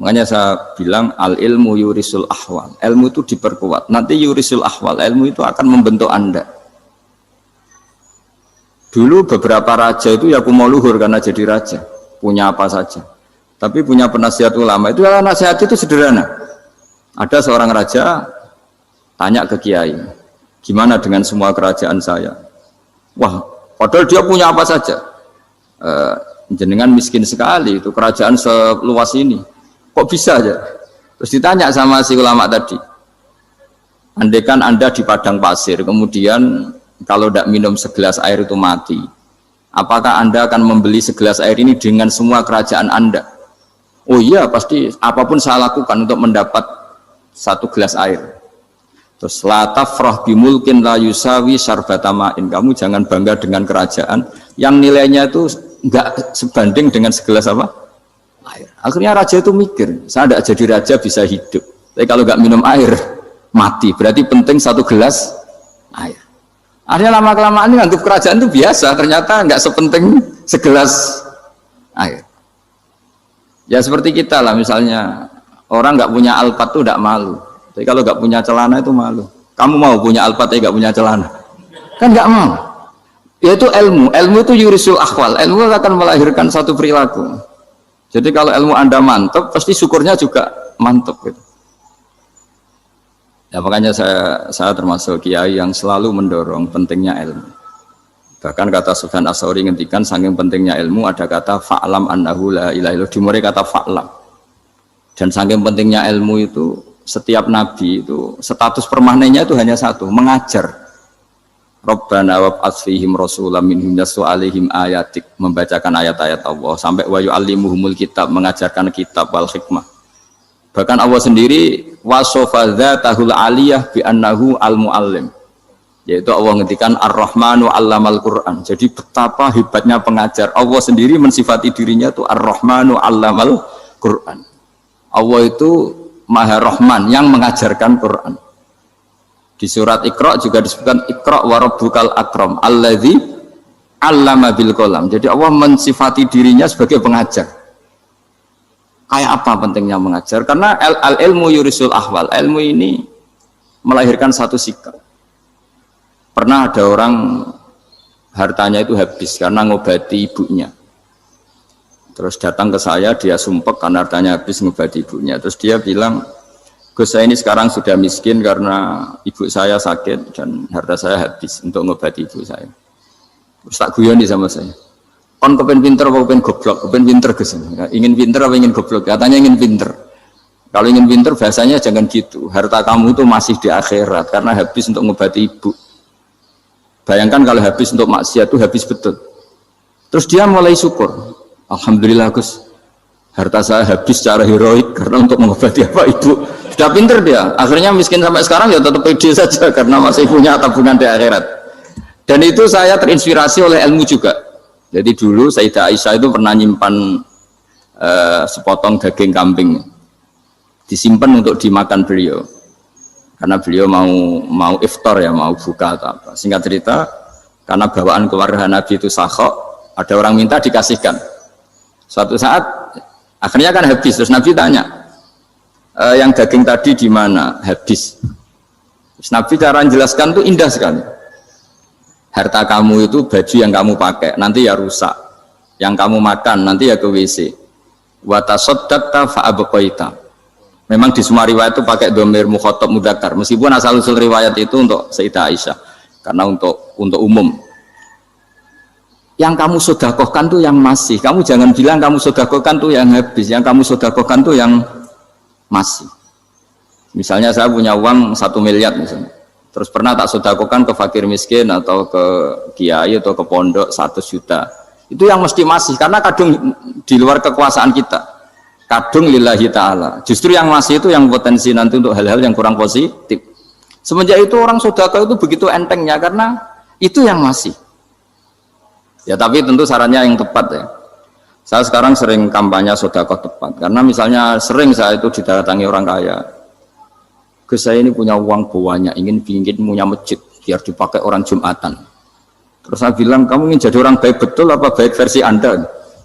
Makanya saya bilang al ilmu yurisul ahwal, ilmu itu diperkuat, nanti yurisul ahwal, ilmu itu akan membentuk Anda. Dulu beberapa raja itu ya kumo luhur karena jadi raja, punya apa saja, tapi punya penasihat ulama, itu nasihat itu sederhana. Ada seorang raja tanya ke kiai, gimana dengan semua kerajaan saya? Wah, padahal dia punya apa saja. Jenengan miskin sekali, itu kerajaan seluas ini. Kok bisa aja? Terus ditanya sama si ulama tadi. Andaikan Anda di padang pasir, kemudian kalau tidak minum segelas air itu mati. Apakah Anda akan membeli segelas air ini dengan semua kerajaan Anda? Oh iya, pasti apapun saya lakukan untuk mendapat satu gelas air. Terus la tafrah bimulkin la yusawi syarbatamain. Kamu jangan bangga dengan kerajaan yang nilainya itu enggak sebanding dengan segelas apa? Air. Akhirnya raja itu mikir, saya tidak jadi raja bisa hidup. Tapi kalau enggak minum air mati. Berarti penting satu gelas air. Akhirnya lama-kelamaan ini anggap kerajaan itu biasa, ternyata enggak sepenting segelas air. Ya seperti kita lah, misalnya orang enggak punya Alphard itu enggak malu. Tapi kalau nggak punya celana itu malu. Kamu mau punya Alphard tapi nggak punya celana? Kan nggak mau. Yaitu ilmu. Ilmu itu yurisul akhwal. Ilmu akan melahirkan satu perilaku. Jadi kalau ilmu Anda mantap, pasti syukurnya juga mantap. Gitu. Ya makanya saya termasuk kiai yang selalu mendorong pentingnya ilmu. Bahkan kata Sufyan Ats-Tsauri ngendikan saking pentingnya ilmu ada kata fa'lam annahu la ilaha illallah. Dimulai kata fa'lam. Dan saking pentingnya ilmu itu setiap nabi itu status permanennya itu hanya satu, mengajar. Rabbana wab'ats fihim rasulam minhum yatlu 'alaihim ayatik, membacakan ayat-ayat Allah sampai wa yu'allimuhumul kitab, mengajarkan kitab wal hikmah. Bahkan Allah sendiri wasofa dzatahul 'aliyah bi annahu al-muallim. Yaitu Allah ngendikan Ar-Rahmanu 'allamal Qur'an. Jadi betapa hebatnya pengajar. Allah sendiri mensifati dirinya itu Ar-Rahmanu 'allamal Qur'an. Allah itu Maha Rahman yang mengajarkan Quran. Di surat Iqra juga disebutkan Iqra wa rabbukal akram alladzi 'allama bil qalam. Jadi Allah mensifati dirinya sebagai pengajar. Kayak apa pentingnya mengajar? Karena al-ilmu yurisul ahwal. Ilmu ini melahirkan satu sikap. Pernah ada orang hartanya itu habis karena ngobati ibunya. Terus datang ke saya, dia sumpek karena hartanya habis ngobati ibunya. Terus dia bilang, Gus, saya ini sekarang sudah miskin karena ibu saya sakit dan harta saya habis untuk ngobati ibu saya. Terus tak guyoni sama saya. Kon kepen pinter apa kepen goblok? Kepen pinter Gus. Ingin pinter apa ingin goblok? Katanya ingin pinter. Kalau ingin pinter biasanya jangan gitu. Harta kamu itu masih di akhirat karena habis untuk ngobati ibu. Bayangkan kalau habis untuk maksiat itu habis betul. Terus dia mulai syukur. Alhamdulillah Gus, harta saya habis secara heroik karena untuk mengobati apa ibu. Sudah pinter dia. Akhirnya miskin sampai sekarang ya tetap pede saja karena masih punya tabungan di akhirat. Dan itu saya terinspirasi oleh ilmu juga. Jadi dulu Sayyidah Aisyah itu pernah nyimpan sepotong daging kambing, disimpan untuk dimakan beliau. Karena beliau mau iftar ya, mau buka atau apa. Singkat cerita, karena bawaan keluarga Nabi itu sakhok, ada orang minta dikasihkan. Suatu saat akhirnya kan habis, terus Nabi tanya, yang daging tadi di mana? Habis. Terus Nabi cara menjelaskan tuh indah sekali. Harta kamu itu baju yang kamu pakai nanti ya rusak, yang kamu makan nanti ya ke WC. Wa tasaddaqta fa abqaita. Memang di semua riwayat itu pakai dhamir mukhatab mudzakkar, meskipun asal usul riwayat itu untuk Sayyidah Aisyah karena untuk umum. Yang kamu sedekahkan tuh yang masih. Kamu jangan bilang kamu sedekahkan tuh yang habis. Yang kamu sedekahkan tuh yang masih. Misalnya saya punya uang 1 miliar misalnya. Terus pernah tak sedekahkan ke fakir miskin atau ke kiai atau ke pondok 1 juta. Itu yang mesti masih karena kadung di luar kekuasaan kita. Kadung lillahi ta'ala. Justru yang masih itu yang potensi nanti untuk hal-hal yang kurang positif. Semenjak itu orang sedekah itu begitu entengnya karena itu yang masih. Ya tapi tentu sarannya yang tepat ya. Saya sekarang sering kampanye sedekah tepat karena misalnya sering saya itu didatangi orang kaya. Gus, saya ini punya uang banyak, ingin punya masjid biar dipakai orang Jumatan. Terus saya bilang, kamu ingin jadi orang baik betul apa baik versi Anda?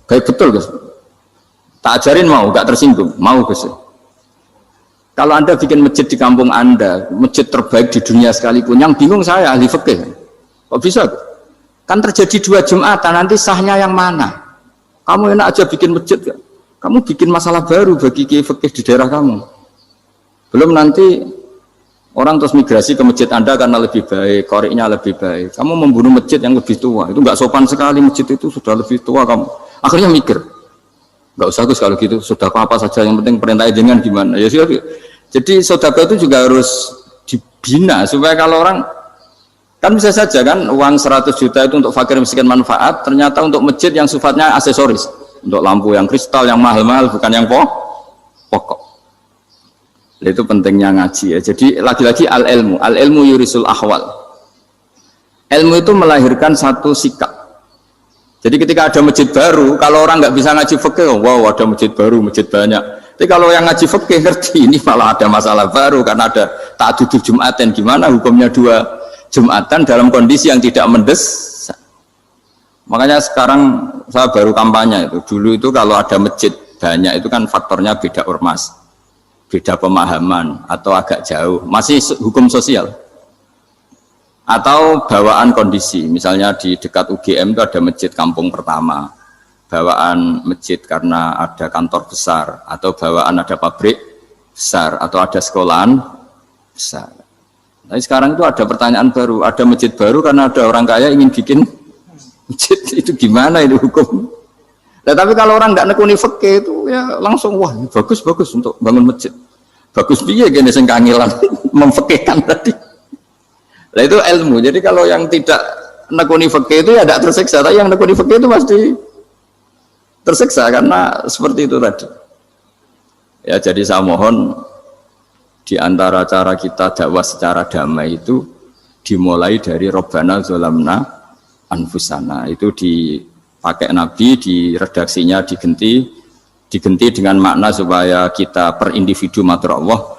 Baik betul Gus. Tak ajarin mau, gak tersinggung, mau Gus. Kalau Anda bikin masjid di kampung Anda, masjid terbaik di dunia sekalipun, yang bingung saya ahli fikih. Kok bisa? Kan terjadi 2 Jumatan, nanti sahnya yang mana? Kamu enak aja bikin masjid kan? Kamu bikin masalah baru bagi kiai fikih di daerah kamu. Belum nanti orang terus migrasi ke masjid Anda karena lebih baik, koriknya lebih baik. Kamu membunuh masjid yang lebih tua, itu nggak sopan sekali, masjid itu sudah lebih tua kamu. Akhirnya mikir, nggak usah Gus kalau gitu, sudah apa saja, yang penting perintah dengan gimana. Ya sudah. Jadi sedekah itu juga harus dibina supaya kalau orang kan bisa saja kan uang 100 juta itu untuk fakir miskin manfaat, ternyata untuk masjid yang sifatnya aksesoris, untuk lampu yang kristal yang mahal-mahal bukan yang pokok. Itu pentingnya ngaji ya. Jadi lagi-lagi al-ilmu yurisul ahwal. Ilmu itu melahirkan satu sikap. Jadi ketika ada masjid baru, kalau orang nggak bisa ngaji fikih, wow ada masjid baru, masjid banyak. Tapi kalau yang ngaji fikih ngerti ini malah ada masalah baru karena ada ta'addud Jumatan, gimana hukumnya 2 Jumatan dalam kondisi yang tidak mendesak. Makanya sekarang saya baru kampanye itu. Dulu itu kalau ada masjid banyak itu kan faktornya beda ormas, beda pemahaman atau agak jauh, masih hukum sosial atau bawaan kondisi. Misalnya di dekat UGM itu ada masjid kampung pertama, bawaan masjid karena ada kantor besar atau bawaan ada pabrik besar atau ada sekolahan besar. Tapi sekarang itu ada pertanyaan baru, ada masjid baru karena ada orang kaya ingin bikin masjid, itu gimana itu hukum? Nah, tapi kalau orang nggak nekuni fikih itu ya langsung wah bagus untuk bangun masjid. Bagus piye gini sing kangelan memfikihkan tadi. Nah itu ilmu. Jadi kalau yang tidak nekuni fikih itu ya tidak tersiksa, tapi yang nekuni fikih itu pasti tersiksa karena seperti itu tadi. Ya jadi saya mohon di antara cara kita dakwah secara damai itu dimulai dari Robbana Zolamna Anfusana, itu dipakai Nabi, di redaksinya digenti Diganti dengan makna supaya kita per individu matur Allah,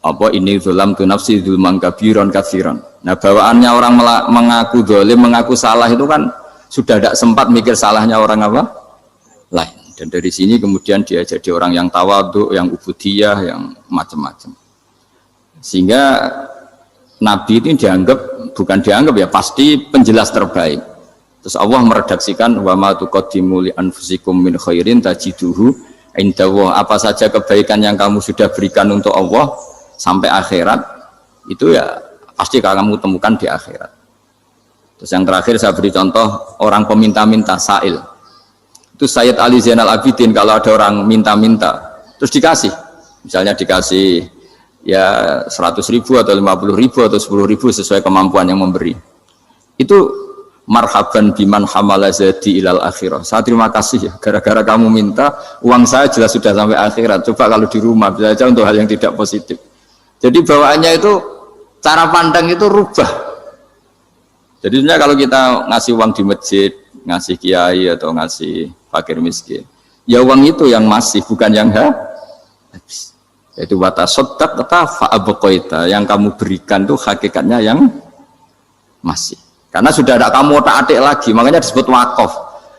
apa ini zulam tu nafsi zulman kabiron katsiran. Nah, bawaannya orang mengaku zalim, mengaku salah itu kan sudah tidak sempat mikir salahnya orang apa lain. Dan dari sini kemudian dia jadi orang yang tawadhu, yang ubudiyah, yang macam-macam. Sehingga Nabi ini bukan dianggap ya, pasti penjelas terbaik. Terus Allah meredaksikan wa ma tuqaddimu li anfusikum min khairin tajiduhu indallah. Apa saja kebaikan yang kamu sudah berikan untuk Allah sampai akhirat itu ya pasti kamu temukan di akhirat. Terus yang terakhir saya beri contoh orang peminta-minta, sa'il. Itu Sayyid Ali Zainal Abidin kalau ada orang minta-minta terus dikasih, misalnya dikasih ya 100.000 atau 50.000 atau 10.000 sesuai kemampuan yang memberi, itu marhaban biman hamala zadi ilal akhirah. Saya terima kasih ya, gara-gara kamu minta uang saya jelas sudah sampai akhirat. Coba kalau di rumah bisa saja untuk hal yang tidak positif. Jadi bawaannya itu cara pandang itu rubah. Jadi sebenarnya kalau kita ngasih uang di masjid, ngasih kiai atau ngasih fakir miskin, ya uang itu yang masih, bukan yang habis. Itu watasodak kata fa'abqaita, yang kamu berikan tuh hakikatnya yang masih. Karena sudah ada kamu otak-atik lagi, makanya disebut wakaf.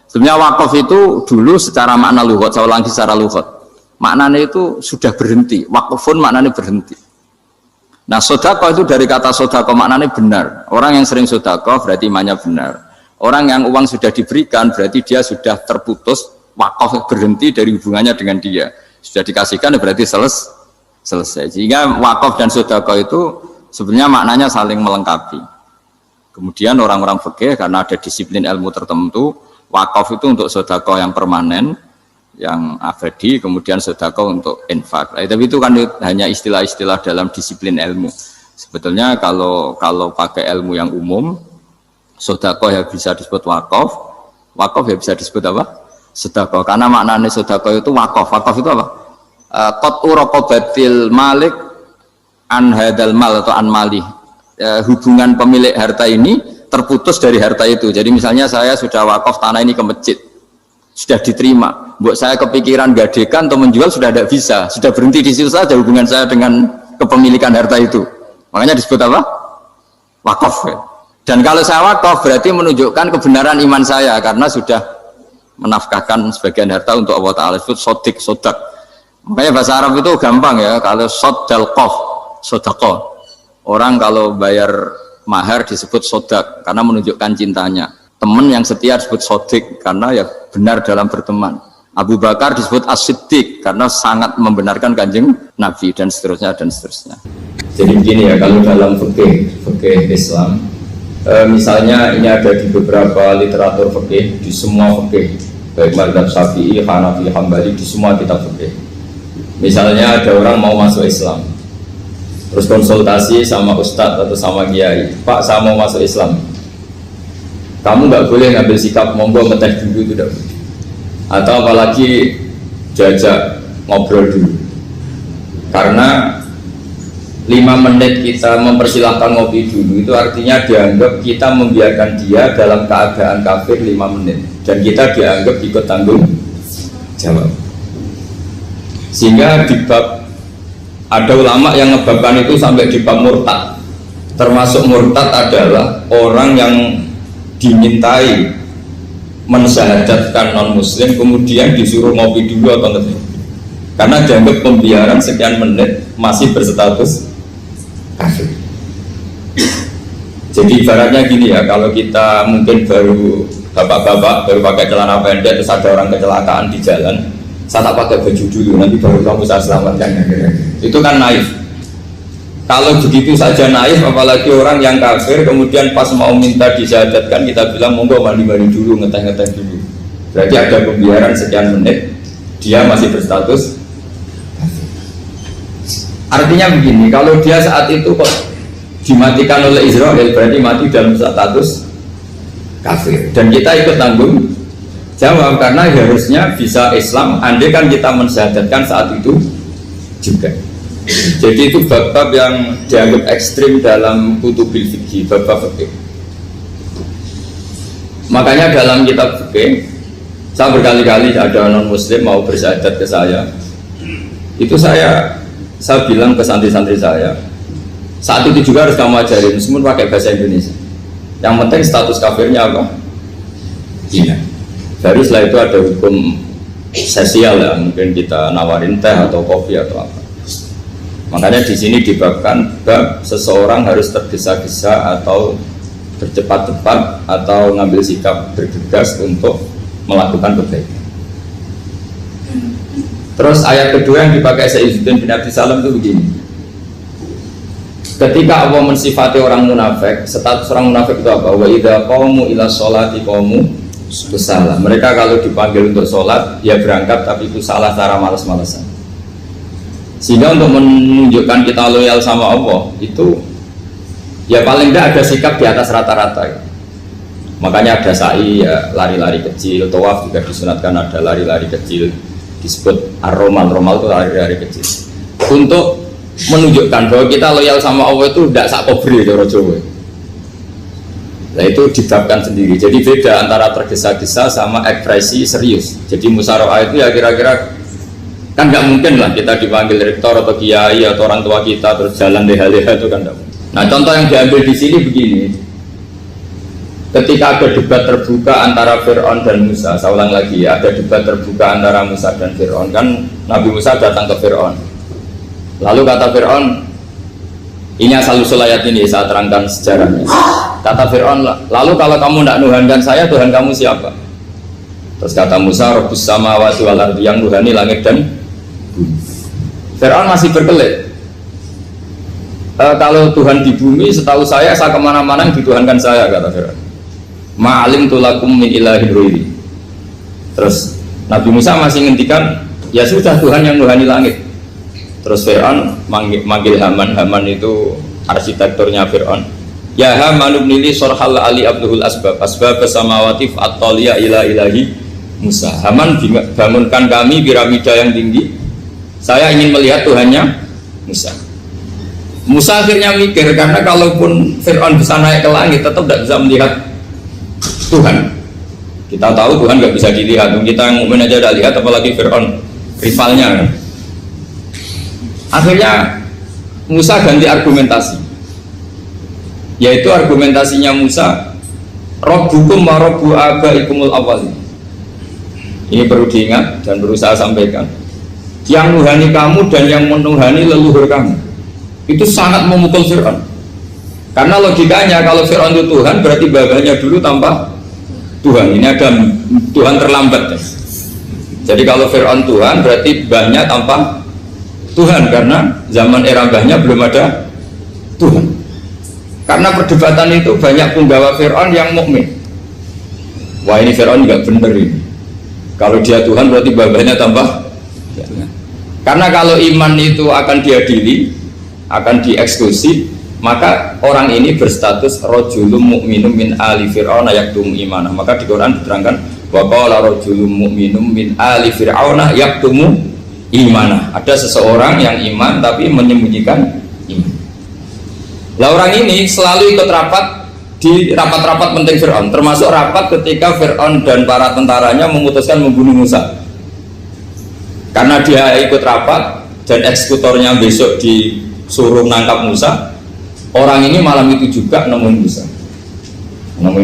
Sebenarnya wakaf itu dulu secara makna lughat, saya ulangi secara lughat, maknanya itu sudah berhenti. Wakafun maknanya berhenti. Nah, sedekah itu dari kata sedekah maknanya benar. Orang yang sering sedekah berarti imannya benar. Orang yang uang sudah diberikan berarti dia sudah terputus, wakaf berhenti dari hubungannya dengan dia. Sudah dikasihkan berarti selesai. Sehingga wakaf dan sedekah itu sebenarnya maknanya saling melengkapi. Kemudian orang-orang fikih karena ada disiplin ilmu tertentu, wakaf itu untuk sedekah yang permanen, yang abadi, kemudian sedekah untuk infak. Tapi itu kan hanya istilah-istilah dalam disiplin ilmu. Sebetulnya kalau pakai ilmu yang umum, sedekah ya bisa disebut wakaf, wakaf ya bisa disebut apa? Sedekah. Karena maknanya sedekah itu wakaf. Wakaf itu apa? Qat'u raqabatil malik an hadal mal atau an mali. Hubungan pemilik harta ini terputus dari harta itu. Jadi misalnya saya sudah wakaf tanah ini ke masjid, sudah diterima, buat saya kepikiran gadekan atau menjual sudah tidak bisa, sudah berhenti di situ saja hubungan saya dengan kepemilikan harta itu. Makanya disebut apa? Wakaf. Dan kalau saya wakaf berarti menunjukkan kebenaran iman saya karena sudah menafkahkan sebagian harta untuk Allah Ta'ala. Disebut sodik, sodak. Makanya bahasa Arab itu gampang ya, kalau sodalqoh, sodaqoh. Orang kalau bayar mahar disebut sodak karena menunjukkan cintanya. Teman yang setia disebut sodik karena ya benar dalam berteman. Abu Bakar disebut as-siddiq karena sangat membenarkan kanjeng Nabi, dan seterusnya dan seterusnya. Jadi begini ya, kalau dalam fikih Islam, misalnya ini ada di beberapa literatur fikih, di semua fikih, baik mazhab Syafi'i, Hanafi, Hambali, di semua kitab fikih. Misalnya ada orang mau masuk Islam, terus konsultasi sama ustadz atau sama kiai, Pak saya mau masuk Islam, kamu nggak boleh ngambil sikap monggo ngeteh dulu, tidak boleh. Atau apalagi jajak ngobrol dulu, karena 5 menit kita mempersilahkan ngopi dulu itu artinya dianggap kita membiarkan dia dalam keadaan kafir 5 menit, dan kita dianggap ikut tanggung jawab. Sehingga di bab ada ulama yang ngebabkan itu sampai di bab murtad. Termasuk murtad adalah orang yang dimintai mensyahadatkan non muslim kemudian disuruh ngopi dulu atau ngeteh, karena dianggap pembiaran sekian menit masih berstatus kafir. Jadi ibaratnya gini ya, kalau kita mungkin baru bapak-bapak baru pakai celana pendek terus ada orang kecelakaan di jalan, saya tak pakai baju dulu nanti baru kamu saya selamatkan, itu kan naif. Kalau begitu saja naif, apalagi orang yang kafir kemudian pas mau minta disyahadatkan kita bilang monggo mandi-mandi dulu, ngeteh-ngeteh dulu, berarti ada pembiaran sekian menit, dia masih berstatus kafir. Artinya begini, kalau dia saat itu kok dimatikan oleh Israel berarti mati dalam status kafir, dan kita ikut tanggung jawab karena harusnya bisa Islam andai kan kita mensyahadatkan saat itu juga. Jadi itu bab-bab yang dianggap ekstrim dalam kutubil fikih, bab-bab fikih. Makanya dalam kitab fikih Saya berkali-kali ada non muslim mau bersyahadat ke saya, itu saya bilang ke santri-santri saya, saat itu juga harus kamu ajarin meskipun pakai bahasa Indonesia, yang penting status kafirnya apa? Iya. Baru setelah itu ada hukum sosial ya, mungkin kita nawarin teh atau kopi atau apa. Makanya di sini dibabkan bab seseorang harus tergesa-gesa atau bercepat-cepat atau ngambil sikap bergegas untuk melakukan kebaikan. Terus ayat kedua yang dipakai Sayyidina bin Abi Salam itu begini. Ketika Allah mensifati orang munafik, status orang munafik itu apa? Wa idza qamu ila sholati qamu kusala. Mereka kalau dipanggil untuk sholat, ya berangkat tapi itu salah cara malas-malasan. Sehingga untuk menunjukkan kita loyal sama Allah itu ya paling tidak ada sikap di atas rata-rata ya. Makanya ada sa'i ya, lari-lari kecil, tawaf juga disunatkan ada lari-lari kecil, disebut ar-romal, romal itu lari-lari kecil untuk menunjukkan bahwa kita loyal sama Allah itu tidak sak kobri cara Jawa. Nah itu dibabkan sendiri, jadi beda antara tergesa-gesa sama ekspresi serius. Jadi musyawarah itu ya kira-kira kan nggak mungkin lah kita dipanggil rektor atau kiai atau orang tua kita terus jalan leha-leha itu kan tidak mungkin. Nah contoh yang diambil di sini begini. Ketika ada debat terbuka antara Fir'aun dan Musa, saya ulang lagi ya, ada debat terbuka antara Musa dan Fir'aun. Kan Nabi Musa datang ke Fir'aun. Lalu kata Fir'aun, ini asal-usul ayat ini saya terangkan sejarahnya. Kata Fir'aun, lalu kalau kamu tidak nuhankan saya, Tuhan kamu siapa? Terus kata Musa, Rabbus samawati wal ardi, yang nuhani langit dan bumi. Fir'aun masih berkelit. Kalau Tuhan di bumi, setahu saya kemana-mana yang dituhankan saya, kata Fir'aun. Ma'alim tulakum min ilahi ghairi. Terus Nabi Musa masih ngendikan, ya sudah Tuhan yang nuhani langit. Terus Fir'aun manggil Haman. Haman itu arsitekturnya Fir'aun. Ya Haman ibnili sorhal ali abduhul asbab samawati fa'atoliya ila ilahi Musa. Haman bangunkan kami piramida yang tinggi, saya ingin melihat Tuhannya Musa. Musa akhirnya mikir, karena kalaupun Fir'aun bisa naik ke langit tetap tidak bisa melihat Tuhan. Kita tahu Tuhan nggak bisa dilihat, kita yang mukmin aja udah lihat, apalagi Fir'aun rivalnya kan? Akhirnya Musa ganti argumentasi, yaitu argumentasinya Musa, Rabbukum wa Rabbu abaikumul awwalin. Ini perlu diingat dan perlu saya sampaikan, yang nuhani kamu dan yang menuhani leluhur kamu. Itu sangat memukul Fir'aun, karena logikanya kalau Fir'aun itu Tuhan berarti babanya dulu tanpa Tuhan. Ini ada Tuhan terlambat ya. Jadi kalau Fir'aun Tuhan berarti mbahnya tanpa Tuhan, karena zaman era mbahnya belum ada Tuhan. Karena perdebatan itu banyak penggawa Fir'aun yang mukmin. Wah ini Fir'aun nggak bener ini, kalau dia Tuhan berarti mbahnya tanpa Tuhan. Karena kalau iman itu akan diadili, akan dieksekusi, maka orang ini berstatus rojulum mu'minum min ali fir'auna yaktumu imanah. Maka di Quran diterangkan wa qala rojulum mu'minum min ali fir'auna yaktumu imanah. Ada seseorang yang iman tapi menyembunyikan iman. Lah orang ini selalu ikut rapat di rapat-rapat penting Fir'aun, termasuk rapat ketika Fir'aun dan para tentaranya memutuskan membunuh Musa. Karena dia ikut rapat dan eksekutornya besok disuruh menangkap Musa, orang ini malam itu juga nemuin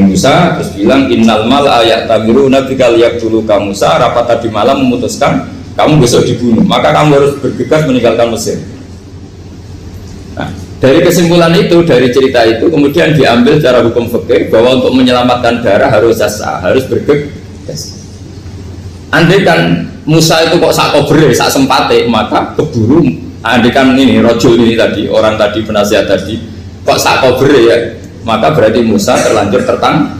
Musa terus bilang innal mal ayat tabiru nabi kaliyak dulu kamu Musa, rapat tadi malam memutuskan kamu besok dibunuh, maka kamu harus bergegas meninggalkan Mesir. Nah, dari kesimpulan itu, dari cerita itu kemudian diambil cara hukum fikih bahwa untuk menyelamatkan darah harus jasa, harus bergegas. Andai kan Musa itu kok sak kobre, sak sempate, maka keburu. Andai kan ini rojul ini tadi, orang tadi penasihat tadi kok sak kobre ya, maka berarti Musa terlanjur tertang.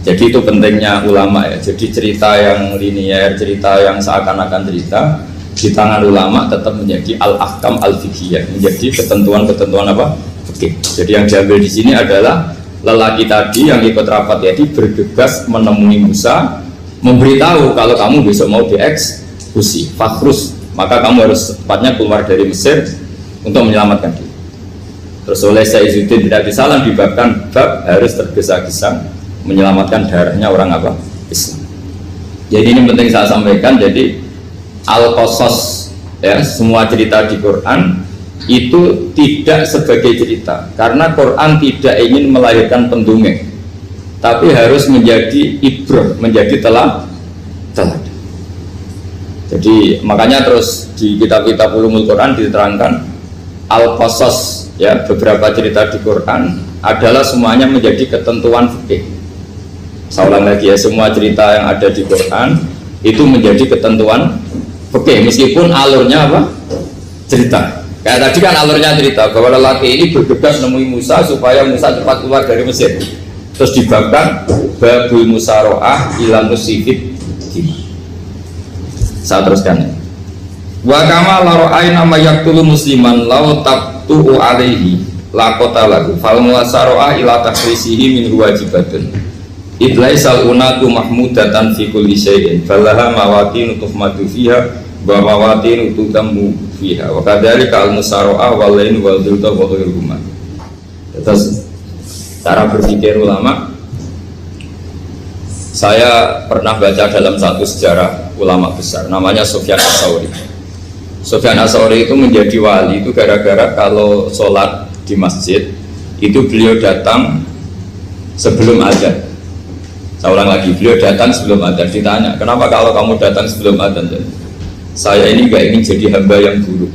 Jadi itu pentingnya ulama ya. Jadi cerita yang linier, cerita yang seakan-akan cerita di tangan ulama tetap menjadi al-ahkam al-fiqhiyah, menjadi ketentuan-ketentuan apa? Fikih. Jadi yang diambil di sini adalah lelaki tadi yang ikut rapat tadi bergegas menemui Musa, memberitahu kalau kamu besok mau dieksekusi, fakhrus, maka kamu harus cepatnya keluar dari Mesir untuk menyelamatkan diri. Terus oleh Sayyidina bin Abi Salam dibabkan bab harus tergesa-gesa menyelamatkan darahnya orang apa? Islam. Jadi ini penting saya sampaikan. Jadi al-qasas ya, semua cerita di Quran itu tidak sebagai cerita, karena Quran tidak ingin melahirkan pendongeng, tapi harus menjadi ibrah, menjadi teladan. Jadi makanya terus di kitab-kitab ulumul Quran diterangkan al-qasas ya, beberapa cerita di Quran adalah semuanya menjadi ketentuan fikih. Saya ulang lagi ya, semua cerita yang ada di Quran itu menjadi ketentuan fikih, meskipun alurnya apa? Cerita. Kayak tadi kan alurnya cerita bahwa lelaki ini bergegas nemui Musa supaya Musa cepat keluar dari Mesir. Terus dibabkan babul musaroah ilan musifid. Saya teruskan. Wa kama laro'ain nama yaktulu musliman lau tabtu'u alaihi lakota lagu fal musaroah ila takrisihi min wajibatun. Idlaisal unatu mahmudatan fi kulli syai'in falaha mawatin tuhmadu fiha wa mawatin tutammu fiha wa kadzalika al musaroah wal lain wal dhulta wa ghairuhuma. Terus cara berpikir ulama, saya pernah baca dalam satu sejarah ulama besar namanya Sufyan Ats-Tsauri. Sufyan Ats-Tsauri itu menjadi wali itu gara-gara kalau sholat di masjid itu beliau datang sebelum azan. Saya ulang lagi, beliau datang sebelum adzan. Ditanya, kenapa kalau kamu datang sebelum adzan? Saya ini gak ingin jadi hamba yang buruk.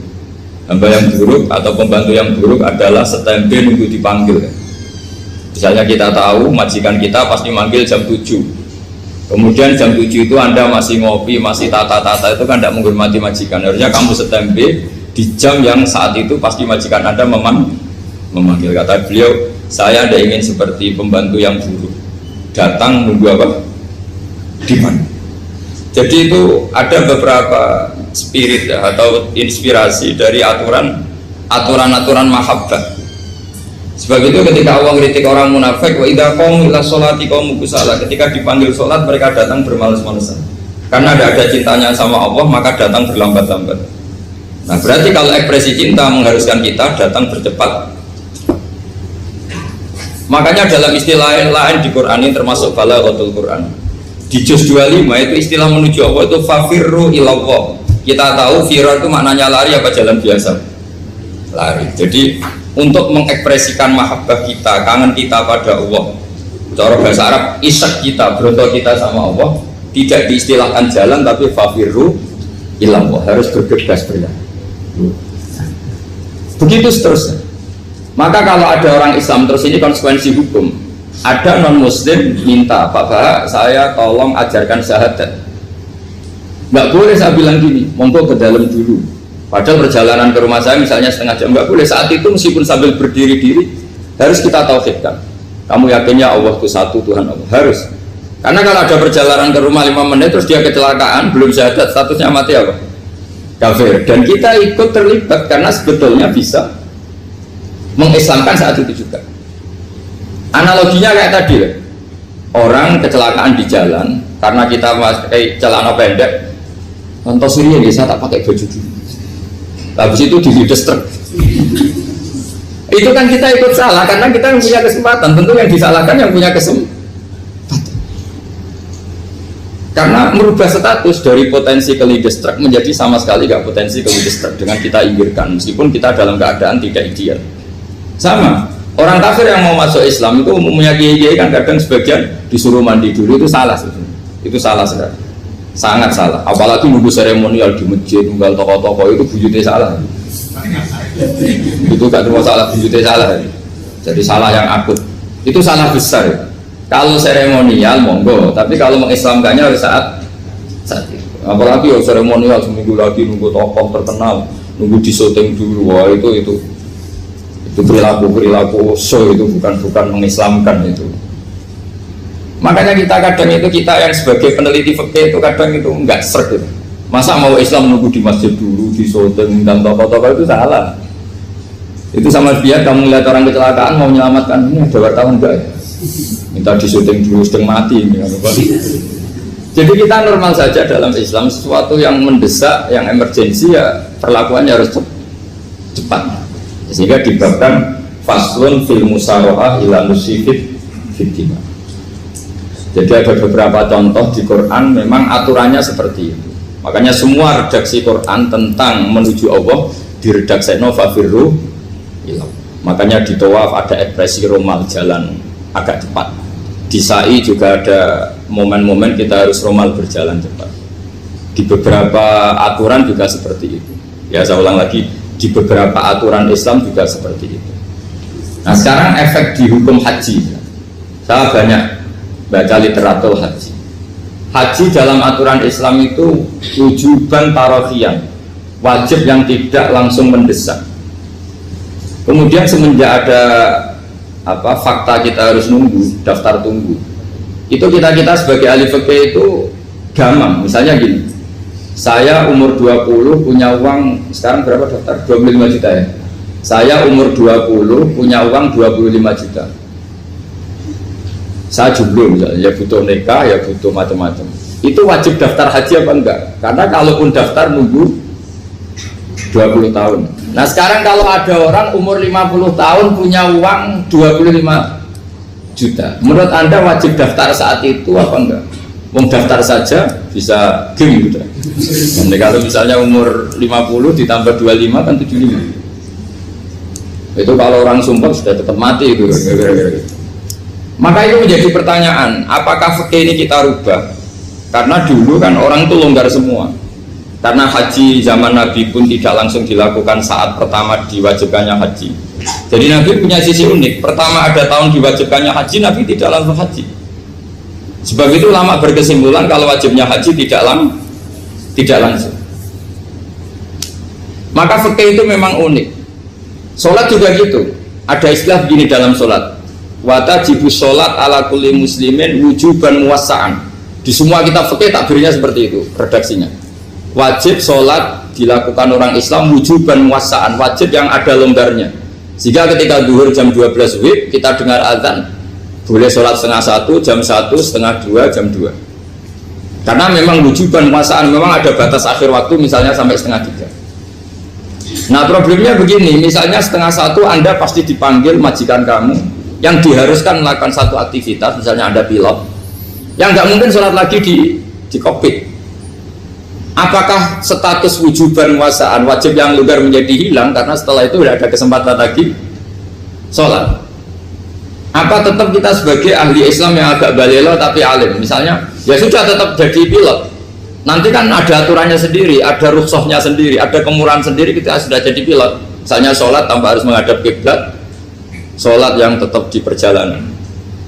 Hamba yang buruk atau pembantu yang buruk adalah setempe nunggu dipanggil. Misalnya kita tahu majikan kita pasti manggil jam 7. Kemudian jam 7 itu Anda masih ngopi, masih tata-tata, itu kan tidak menghormati majikan. Harusnya kamu setempe di jam yang saat itu pasti majikan Anda memanggil. Kata beliau, saya tidak ingin seperti pembantu yang buruk, datang nunggu apa? Dipanggil. Jadi itu ada beberapa spirit ya, atau inspirasi dari aturan-aturan mahabbah. Sebab itu ketika Allah kritik orang munafik, wa idza qamu ila sholati qamu kusala, ketika dipanggil sholat mereka datang bermalas-malasan. Karena tidak ada cintanya sama Allah, maka datang berlambat-lambat. Nah, berarti kalau ekspresi cinta mengharuskan kita datang bercepat. Makanya dalam istilah lain di Quran ini termasuk balaghatul Quran. Di juz 25 itu istilah menuju Allah itu fafirru ilallah. Kita tahu firar itu maknanya lari apa jalan biasa? Lari. Jadi untuk mengekspresikan mahabbah kita, kangen kita pada Allah, cara bahasa Arab isak kita, berontok kita sama Allah, tidak diistilahkan jalan tapi fafirru ilallah, harus bergegas berjalan. Begitu seterusnya. Maka kalau ada orang Islam, terus ini konsekuensi hukum, ada non muslim minta, Pak Bah, saya tolong ajarkan syahadat. Nggak boleh saya bilang gini, monggo ke dalam dulu. Padahal perjalanan ke rumah saya misalnya setengah jam, nggak boleh. Saat itu meskipun sambil berdiri-diri harus kita tauhidkan. Kamu yakinnya Allah itu satu, Tuhan Allah, harus. Karena kalau ada perjalanan ke rumah 5 menit terus dia kecelakaan, belum syahadat, statusnya mati apa? Kafir. Dan kita ikut terlibat karena sebetulnya bisa mengislamkan saat itu juga. Analoginya kayak tadi lah. Orang kecelakaan di jalan karena kita pakai celana pendek, contoh sini ya, saya tak pakai baju dulu. Habis itu diludes truk. Itu kan kita ikut salah karena kita yang punya kesempatan. Tentu yang disalahkan yang punya kesempatan. Karena merubah status dari potensi keludes truk menjadi sama sekali gak potensi keludes truk dengan kita inggirkan, meskipun kita dalam keadaan tidak ideal. Sama, orang kafir yang mau masuk Islam itu umumnya kiai-kiai kan kadang sebagian disuruh mandi dulu, itu salah sebetulnya. Itu salah sekali, sangat salah. Apalagi nunggu seremonial di masjid, nunggal toko-toko, itu bujutnya salah. Itu gak cuma salah, bujutnya salah. Jadi salah yang akut, itu salah besar. Kalau seremonial monggo, tapi kalau mengislamkannya harus saat itu. Apalagi ya seremonial seminggu lagi nunggu tokoh terkenal, nunggu di syuting dulu, wah itu perilaku so, itu bukan mengislamkan itu. Makanya kita kadang itu, kita yang sebagai peneliti fikih itu kadang itu enggak serg gitu. Masa mau Islam nunggu di masjid dulu, di syuting dan tokoh-tokoh, itu salah. Itu sama biar kamu lihat orang kecelakaan mau menyelamatkan, ini ada wartawan enggak ya? Minta di syuting dulu setengah mati. Jadi kita normal saja dalam Islam, sesuatu yang mendesak, yang emergensi ya perlakuannya harus cepat. Sehingga dibabkan faslun fil musaroah ila musifid fitima. Jadi ada beberapa contoh di Quran memang aturannya seperti itu. Makanya semua redaksi Quran tentang menuju Allah diredakseno fafirru ilallah. Makanya di tawaf ada ekspresi romal, jalan agak cepat. Di sa'i juga ada momen-momen kita harus romal, berjalan cepat. Di beberapa aturan juga seperti itu. Ya saya ulang lagi, di beberapa aturan Islam juga seperti itu. Nah sekarang efek di hukum haji. Saya banyak baca literatur haji. Haji dalam aturan Islam itu wujuban tarofian, wajib yang tidak langsung mendesak. Kemudian semenjak ada fakta kita harus nunggu, daftar tunggu, itu kita sebagai ahli fikih itu gamang. Misalnya gini, saya umur 20 punya uang, sekarang berapa daftar? 25 juta ya. Saya umur 20 punya uang 25 juta. Saya jomblo misalnya, ya butuh nikah, ya butuh macam-macam. Itu wajib daftar haji apa enggak? Karena kalaupun daftar nunggu 20 tahun. Nah sekarang kalau ada orang umur 50 tahun punya uang 25 juta, menurut Anda wajib daftar saat itu apa enggak? Mau daftar saja bisa game gitu. Nanti kalau misalnya umur 50 ditambah 25 kan 75. Itu kalau orang sumpah sudah tetap mati itu. Maka itu menjadi pertanyaan, apakah fikih ini kita rubah? Karena dulu kan orang itu longgar semua. Karena haji zaman Nabi pun tidak langsung dilakukan saat pertama diwajibkannya haji. Jadi Nabi punya sisi unik. Pertama ada tahun diwajibkannya haji, Nabi tidak langsung haji. Sebab itu ulama berkesimpulan kalau wajibnya haji tidak langsung. Maka fikih itu memang unik. Sholat juga gitu. Ada istilah begini dalam sholat. Watajibu sholat ala kulli muslimin wujuban muwassa'an. Di semua kitab fikih takbirnya seperti itu redaksinya. Wajib sholat dilakukan orang Islam wujuban muwassa'an, wajib yang ada longgarnya. Sehingga ketika zuhur jam 12 WIB kita dengar azan, boleh sholat setengah 1, jam 1, setengah 2, jam 2. Karena memang wujuban muwassa'an, memang ada batas akhir waktu misalnya sampai setengah 3. Nah problemnya begini, misalnya setengah 1 Anda pasti dipanggil majikan kamu yang diharuskan melakukan satu aktivitas, misalnya Anda pilot, yang nggak mungkin sholat lagi di kokpit. Apakah status wujuban muwassa'an, wajib yang longgar menjadi hilang karena setelah itu tidak ada kesempatan lagi sholat? Apa tetap kita sebagai ahli Islam yang agak balelo tapi alim, misalnya ya sudah tetap jadi pilot, nanti kan ada aturannya sendiri, ada rukhsahnya sendiri, ada kemurahan sendiri, kita sudah jadi pilot. Misalnya sholat tanpa harus menghadap kiblat, sholat yang tetap di perjalanan.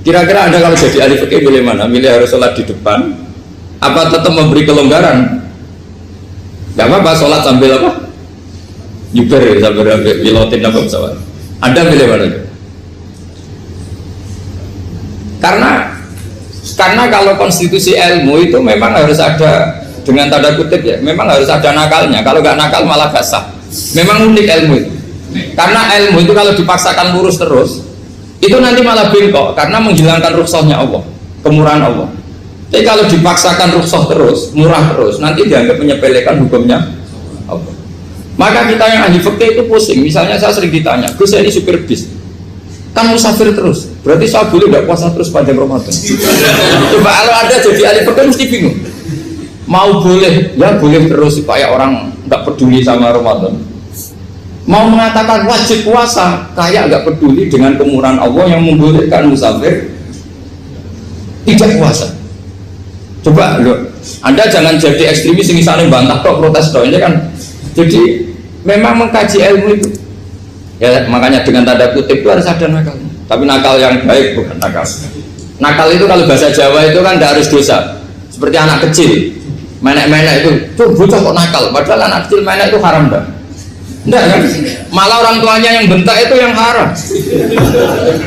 Kira-kira Anda kalau jadi ahli fikih milih mana? Milih harus sholat di depan apa tetap memberi kelonggaran? Gak apa-apa sholat sambil apa? Nyuber ya, sambil pilotin apa pesawat. Anda milih mana? Karena kalau konstitusi ilmu itu memang harus ada, dengan tanda kutip ya, memang harus ada nakalnya. Kalau nggak nakal malah gak sah. Memang unik ilmu itu. Karena ilmu itu kalau dipaksakan lurus terus, itu nanti malah bengkok karena menghilangkan rukhsahnya Allah, kemurahan Allah. Tapi kalau dipaksakan rukhsah terus, murah terus, nanti dianggap menyepelekan hukumnya Allah. Maka kita yang ahli fikih itu pusing. Misalnya saya sering ditanya, Gus saya ini supir bis, kan musafir terus, berarti saya boleh tidak puasa terus panjang Ramadan? Coba kalau ada jadi ahli fikih mesti bingung. Mau boleh, ya boleh terus supaya orang nggak peduli sama Ramadan. Mau mengatakan wajib puasa, kayak nggak peduli dengan kemurahan Allah yang membolehkan musafir tidak puasa. Coba loh, Anda jangan jadi ekstremis yang misalnya bantah kok protes dong, ini kan. Jadi memang mengkaji ilmu itu ya, makanya dengan tanda kutip itu harus ada nakal, tapi nakal yang baik, bukan nakal itu kalau bahasa Jawa itu kan tidak harus dosa, seperti anak kecil menek-menek itu tuh bocah kok nakal, padahal anak kecil menek itu haram enggak kan? Malah orang tuanya yang bentak itu yang haram.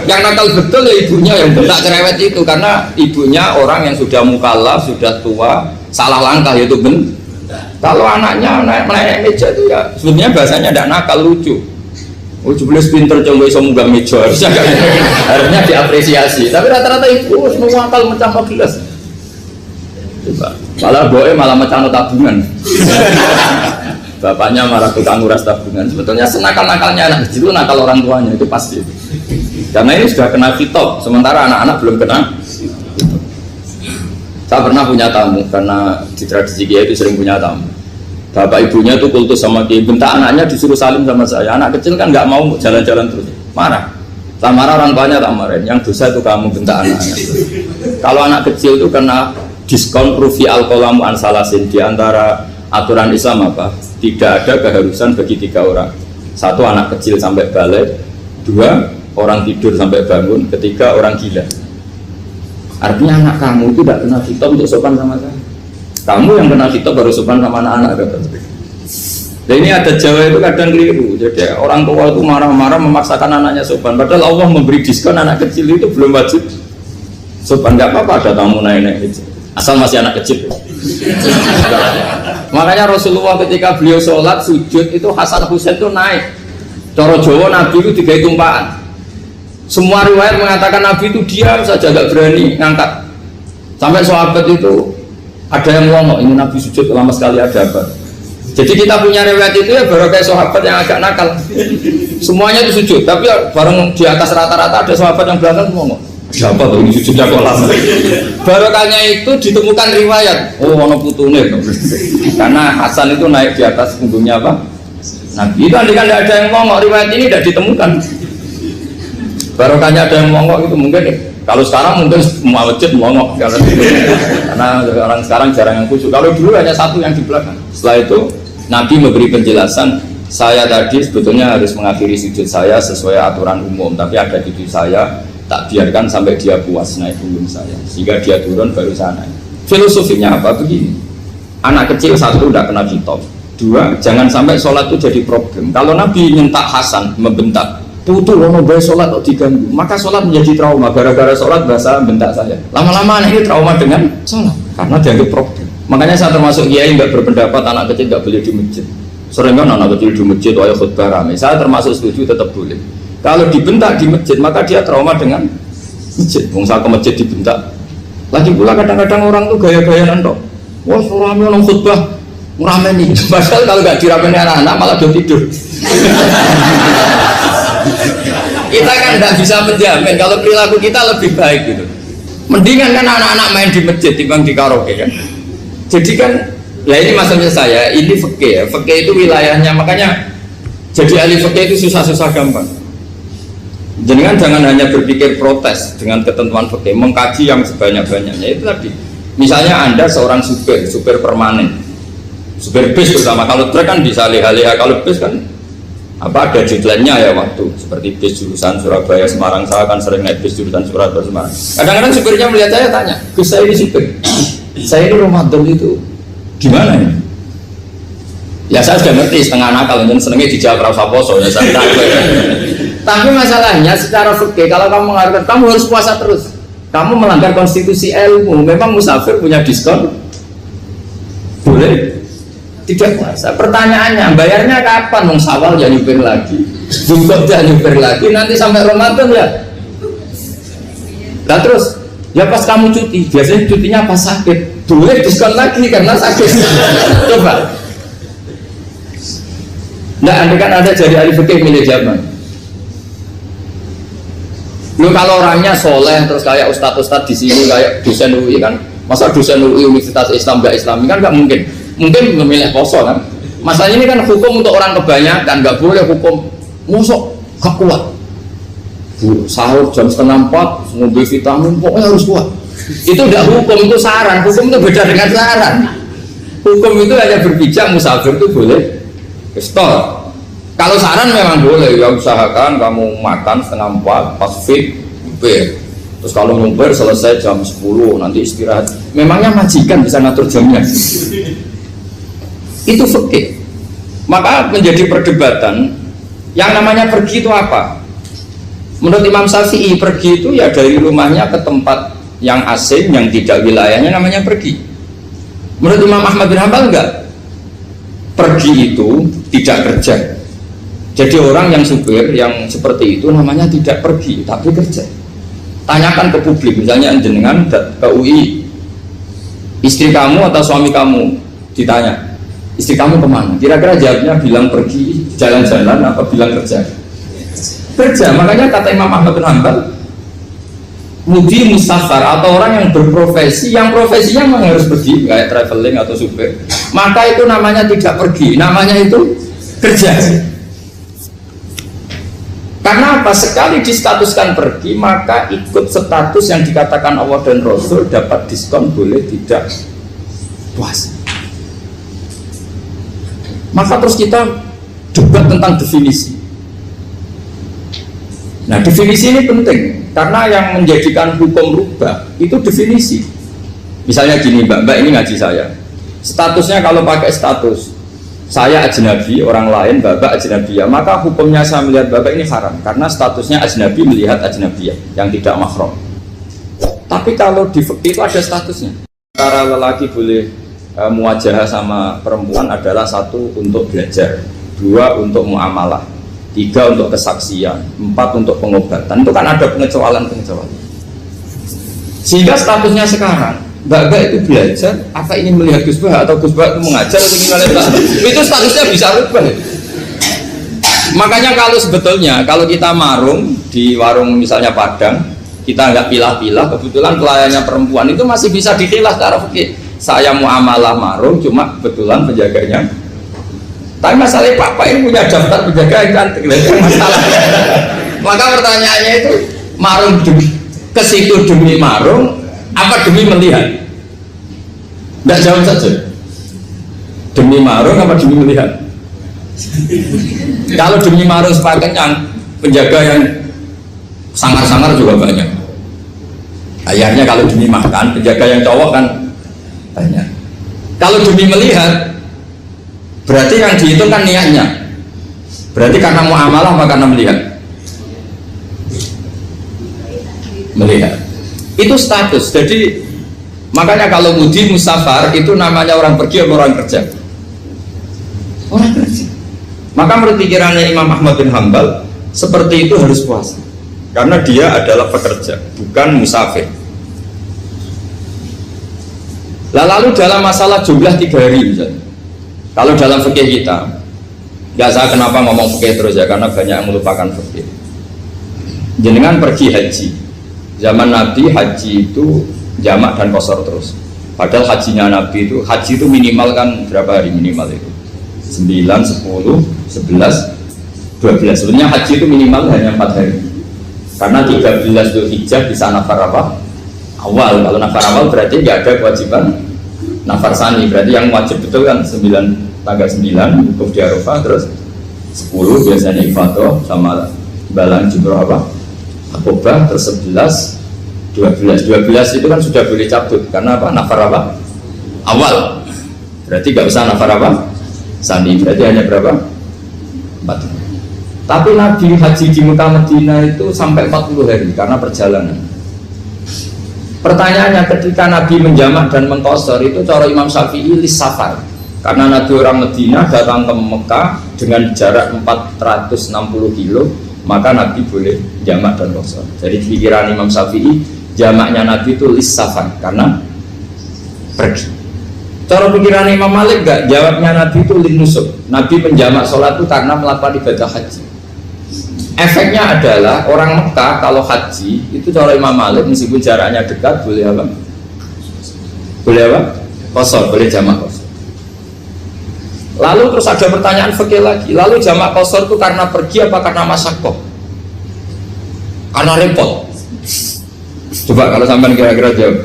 Yang nakal betul ya ibunya yang bentak cerewet itu, karena ibunya orang yang sudah mukallaf, sudah tua, salah langkah yaitu bentak. Kalau anaknya naik meja itu ya sebenarnya bahasanya tidak nakal, lucu. Oh jelas pinter coba bisa munggah meja, harusnya diapresiasi. Tapi rata-rata ibu semua akal mecah gelas. Coba, malah boe malah mecah tabungan. Bapaknya marah tukang nguras tabungan. Sebetulnya senakal-nakalnya anak kecil itu nakal orang tuanya, itu pasti. Karena ini sudah kena fitop, sementara anak-anak belum kena. Saya pernah punya tamu, karena di tradisi Kiai itu sering punya tamu. Bapak ibunya itu kultus sama Kiai, bentak anaknya disuruh salim sama saya. Anak kecil kan nggak mau jalan-jalan terus, marah. Tak marah orang tuanya tak marahin, yang dosa itu kamu bentak anaknya. Kalau anak kecil itu kena diskon rufi al-qalamu an salasin. Di antara aturan Islam apa? Tidak ada keharusan bagi 3 orang. 1 anak kecil sampai balik, 2 orang tidur sampai bangun, 3 orang gila. Artinya anak kamu itu tidak kena khitab untuk sopan sama saya. Kamu yang kena khitab baru sopan sama anak-anak. Dan ini ada Jawa itu kadang keliru. Jadi orang tua itu marah-marah memaksakan anaknya sopan. Padahal Allah memberi diskon anak kecil itu belum wajib sopan. Nggak apa-apa ada tamu naik-naik asal masih anak kecil. Makanya Rasulullah ketika beliau sholat sujud itu Hasan Husain itu naik. Cara Jawa Nabi itu 3 tumpaan. Semua riwayat mengatakan Nabi itu diam saja, gak berani ngangkat. Sampai sahabat itu ada yang ngomong, ini Nabi sujud lama sekali ada apa? Jadi kita punya riwayat itu ya baru kayak sahabat yang agak nakal. Semuanya itu sujud, tapi bareng di atas rata-rata ada sahabat yang belakang ngomong, siapa tuh ini sujudnya kok lama? Barokahnya itu ditemukan riwayat, oh ono putune. Karena Hasan itu naik di atas punggungnya apa? Nabi itu andai kan tidak ada yang ngomong, riwayat ini tidak ditemukan. Barokahnya ada yang mongok itu mungkin kalau sekarang mungkin semua masjid mongok karena orang sekarang jarang yang khusyuk. Kalau dulu hanya 1 yang di belakang. Setelah itu Nabi memberi penjelasan, saya tadi sebetulnya harus mengakhiri sujud saya sesuai aturan umum, tapi ada cucu saya tak biarkan sampai dia puas naik punggung saya sehingga dia turun baru saya naik. Filosofinya apa? Begini, anak kecil 1 tidak kena khitab, 2 jangan sampai sholat itu jadi problem. Kalau Nabi nyentak Hasan membentak, putu lono bayi sholat kok diganggu, maka sholat menjadi trauma. Gara-gara sholat bahasa bentak saya. Lama-lama anak ini trauma dengan sholat karena dianggap problem. Makanya saya termasuk kiai nggak berpendapat anak kecil nggak boleh di masjid. Sering kan anak kecil di masjid wajah khutbah rame. Saya termasuk setuju tetap boleh. Kalau dibentak di masjid maka dia trauma dengan masjid. Bangsa ke masjid dibentak. Lagi pula kadang-kadang orang tuh gaya-gayaan dok. Wah rame orang khutbah rame nih. Padahal kalau nggak diramein anak-anak malah dia tidur. Kita kan tidak bisa menjamin kalau perilaku kita lebih baik gitu. Mendingan kan anak-anak main di masjid dibanding di karaoke kan. Jadi kan, ya ini maksudnya saya, ini fikih ya. Fikih itu wilayahnya, makanya jadi ahli fikih itu susah-susah gampang. Jadi kan jangan hanya berpikir protes dengan ketentuan fikih, mengkaji yang sebanyak-banyaknya. Itu tadi, misalnya Anda seorang supir permanen, supir bis bersama. Kalau truk kan bisa leha-leha, kalau bis kan apa ada deadline-nya ya waktu, seperti bis jurusan Surabaya Semarang. Saya kan sering naik bis jurusan Surabaya Semarang. Kadang-kadang supirnya melihat saya tanya, Gus saya ini supir, saya ini Ramadan itu gimana ya? Ya saya sudah ngerti setengah nakal, dan senengnya dijawab rasa poso ya saya tahu. Tapi masalahnya secara fikih kalau kamu mengharapkan kamu harus puasa terus, kamu melanggar konstitusi ilmu. Memang musafir punya diskon? Boleh tidak puasa. Pertanyaannya bayarnya kapan? Mau Syawal ya nyupir lagi, Jumlah ya nyupir lagi, nanti sampai Ramadan ya. Nah terus ya pas kamu cuti, biasanya cutinya pas sakit, boleh diskon lagi karena sakit. Coba nggak, andai kan ada jadi ahli fikih milih zaman. Lu kalau orangnya soleh terus kayak ustadz-ustadz di sini kayak dosen UI kan, masa dosen UI Universitas Islam nggak Islami kan nggak mungkin. Mungkin memilih poso kan. Masalah ini kan hukum untuk orang kebanyakan, nggak boleh hukum musuh gak kuat. Sahur jam 3:30 ngombe vitamin pokoknya harus kuat. Itu tidak hukum, itu saran. Hukum itu beda dengan saran. Hukum itu hanya berpijak musafir itu boleh stop. Kalau saran memang boleh, ya usahakan kamu makan 3:30 pas fit nyumpir. Terus kalau nyumpir selesai jam 10 nanti istirahat. Memangnya majikan bisa ngatur jamnya? Itu fikih. Maka menjadi perdebatan yang namanya pergi itu apa? Menurut Imam Syafi'i pergi itu ya dari rumahnya ke tempat yang asing yang tidak wilayahnya namanya pergi. Menurut Imam Ahmad bin Hanbal enggak. Pergi itu tidak kerja. Jadi orang yang supir yang seperti itu namanya tidak pergi tapi kerja. Tanyakan ke publik, misalnya jenengan ke UI, istri kamu atau suami kamu ditanya, istri kamu kemana? Kira-kira jawabnya bilang pergi jalan-jalan apa bilang kerja? Kerja. Makanya kata Imam Ahmad bin Hanbal, mudi musafar atau orang yang berprofesi, yang profesinya memang harus pergi kayak traveling atau supir, maka itu namanya tidak pergi, namanya itu kerja. Karena apa? Sekali distatuskan pergi, maka ikut status yang dikatakan Allah dan Rasul, dapat diskon, boleh tidak puasa. Maka terus kita debat tentang definisi. Nah, definisi ini penting karena yang menjadikan hukum rubah itu definisi. Misalnya gini, mbak ini ngaji saya, statusnya kalau pakai status saya ajnabi, orang lain bapak ajnabiyah, maka hukumnya saya melihat bapak ini haram karena statusnya ajnabi melihat ajnabiyah yang tidak mahram. Tapi kalau di fikih itu ada statusnya. Antara lelaki boleh muwajahah sama perempuan adalah satu untuk belajar, dua untuk muamalah, tiga untuk kesaksian, empat untuk pengobatan. Itu kan ada pengecualian. Sehingga statusnya sekarang Mbak itu belajar, apa ini melihat Gus Bah atau Gus Bah itu mengajar atau gimana, itu statusnya bisa rubah. Makanya kalau sebetulnya kalau kita marung di warung misalnya Padang, kita nggak pilah-pilah, kebetulan pelayannya perempuan itu masih bisa dikilah secara fikih. Saya muamalah marung, cuma kebetulan penjaganya. Tapi masalahnya Pak ini punya daftar penjaga yang cantik, masalah. Maka pertanyaannya itu marung ke situ demi marung apa demi melihat? Tidak jawab saja. Demi marung apa demi melihat? Kalau demi marung sepakat yang penjaga yang sangar-sangar juga banyak. Akhirnya kalau demi makan, penjaga yang cowok kan banyak. Kalau demi melihat, berarti yang dihitung kan niatnya. Berarti karena muamalah apa karena melihat? Melihat. Itu status. Jadi makanya kalau mudi musafar itu namanya orang pergi atau orang kerja? Orang kerja. Maka menurut pikirannya Imam Ahmad bin Hanbal seperti itu harus puasa karena dia adalah pekerja, bukan musafir. Lalu dalam masalah jumlah 3 hari misalnya, kalau dalam fikih kita, ya saya kenapa ngomong fikih terus ya, karena banyak yang melupakan fikih. Jenengan pergi haji, zaman Nabi haji itu jamak dan qashar terus. Padahal hajinya Nabi itu, haji itu minimal kan berapa hari minimal itu? 9, 10, 11, 12. Sebenarnya haji itu minimal hanya 4 hari. Karena 13 Dzulhijjah bisa nafar apa? Awal. Kalau nafar awal berarti nggak ada kewajiban nafar sani. Berarti yang wajib betul kan 9, tanggal 9 wukuf di Arafah, terus 10 biasanya ifadah sama balang jumroh apa? Akobah, terus 11, 12 itu kan sudah boleh cabut karena apa? Nafar apa? Awal. Berarti nggak usah nafar apa? Sani. Berarti hanya berapa? 4. Tapi Nabi haji di Mekah Madinah itu sampai 40 hari karena perjalanan. Pertanyaannya, ketika Nabi menjamak dan mengqashar itu cara Imam Syafi'i lis safar. Karena Nabi orang Madinah datang ke Mekah dengan jarak 460 kilo, maka Nabi boleh jamak dan qashar. Jadi pikiran Imam Syafi'i, jamaknya Nabi itu lis safar karena pergi. Cara pikiran Imam Malik enggak, jawabnya Nabi itu lin nusuk. Nabi menjamak sholat itu karena melakukan ibadah haji. Efeknya adalah orang Mekah kalau haji itu cara Imam Malik meskipun jaraknya dekat boleh apa? Boleh apa? Qashar, boleh jamak qashar. Lalu terus ada pertanyaan fikih lagi. Lalu jamak qashar itu karena pergi apa karena masyaqqah? Karena repot. Coba kalau sampean kira-kira jawab.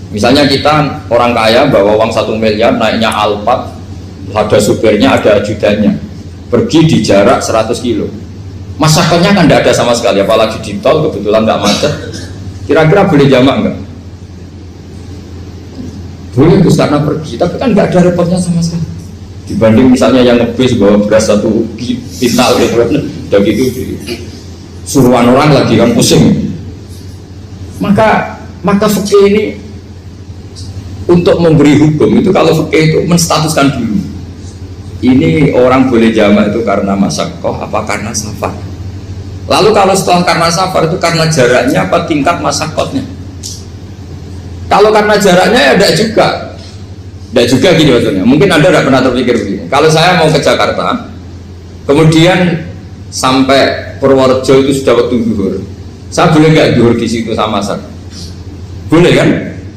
Misalnya kita orang kaya bawa uang 1 miliar naiknya Alphard, ada supirnya, ada ajudannya, pergi di jarak 100 kilo. Masyarakatnya kan tidak ada sama sekali, apalagi di tol kebetulan nggak macet. Kira-kira boleh jamak nggak? Boleh Gus karena pergi, tapi kan nggak ada repotnya sama sekali. Dibanding misalnya yang ngebis bawa beras 1 kintal gitu, udah gitu suruhan orang lagi kan pusing. Maka fikih ini untuk memberi hukum itu, kalau fikih itu menstatuskan dulu. Ini orang boleh jamak itu karena masyaqqah apa karena safar. Lalu kalau setelah karena safar itu karena jaraknya apa tingkat masyaqqahnya. Kalau karena jaraknya ya tidak juga gini maksudnya. Mungkin Anda tidak pernah terpikir begini. Kalau saya mau ke Jakarta, kemudian sampai Purworejo itu sudah waktu zuhur, saya boleh nggak zuhur di situ sama asar? Boleh kan?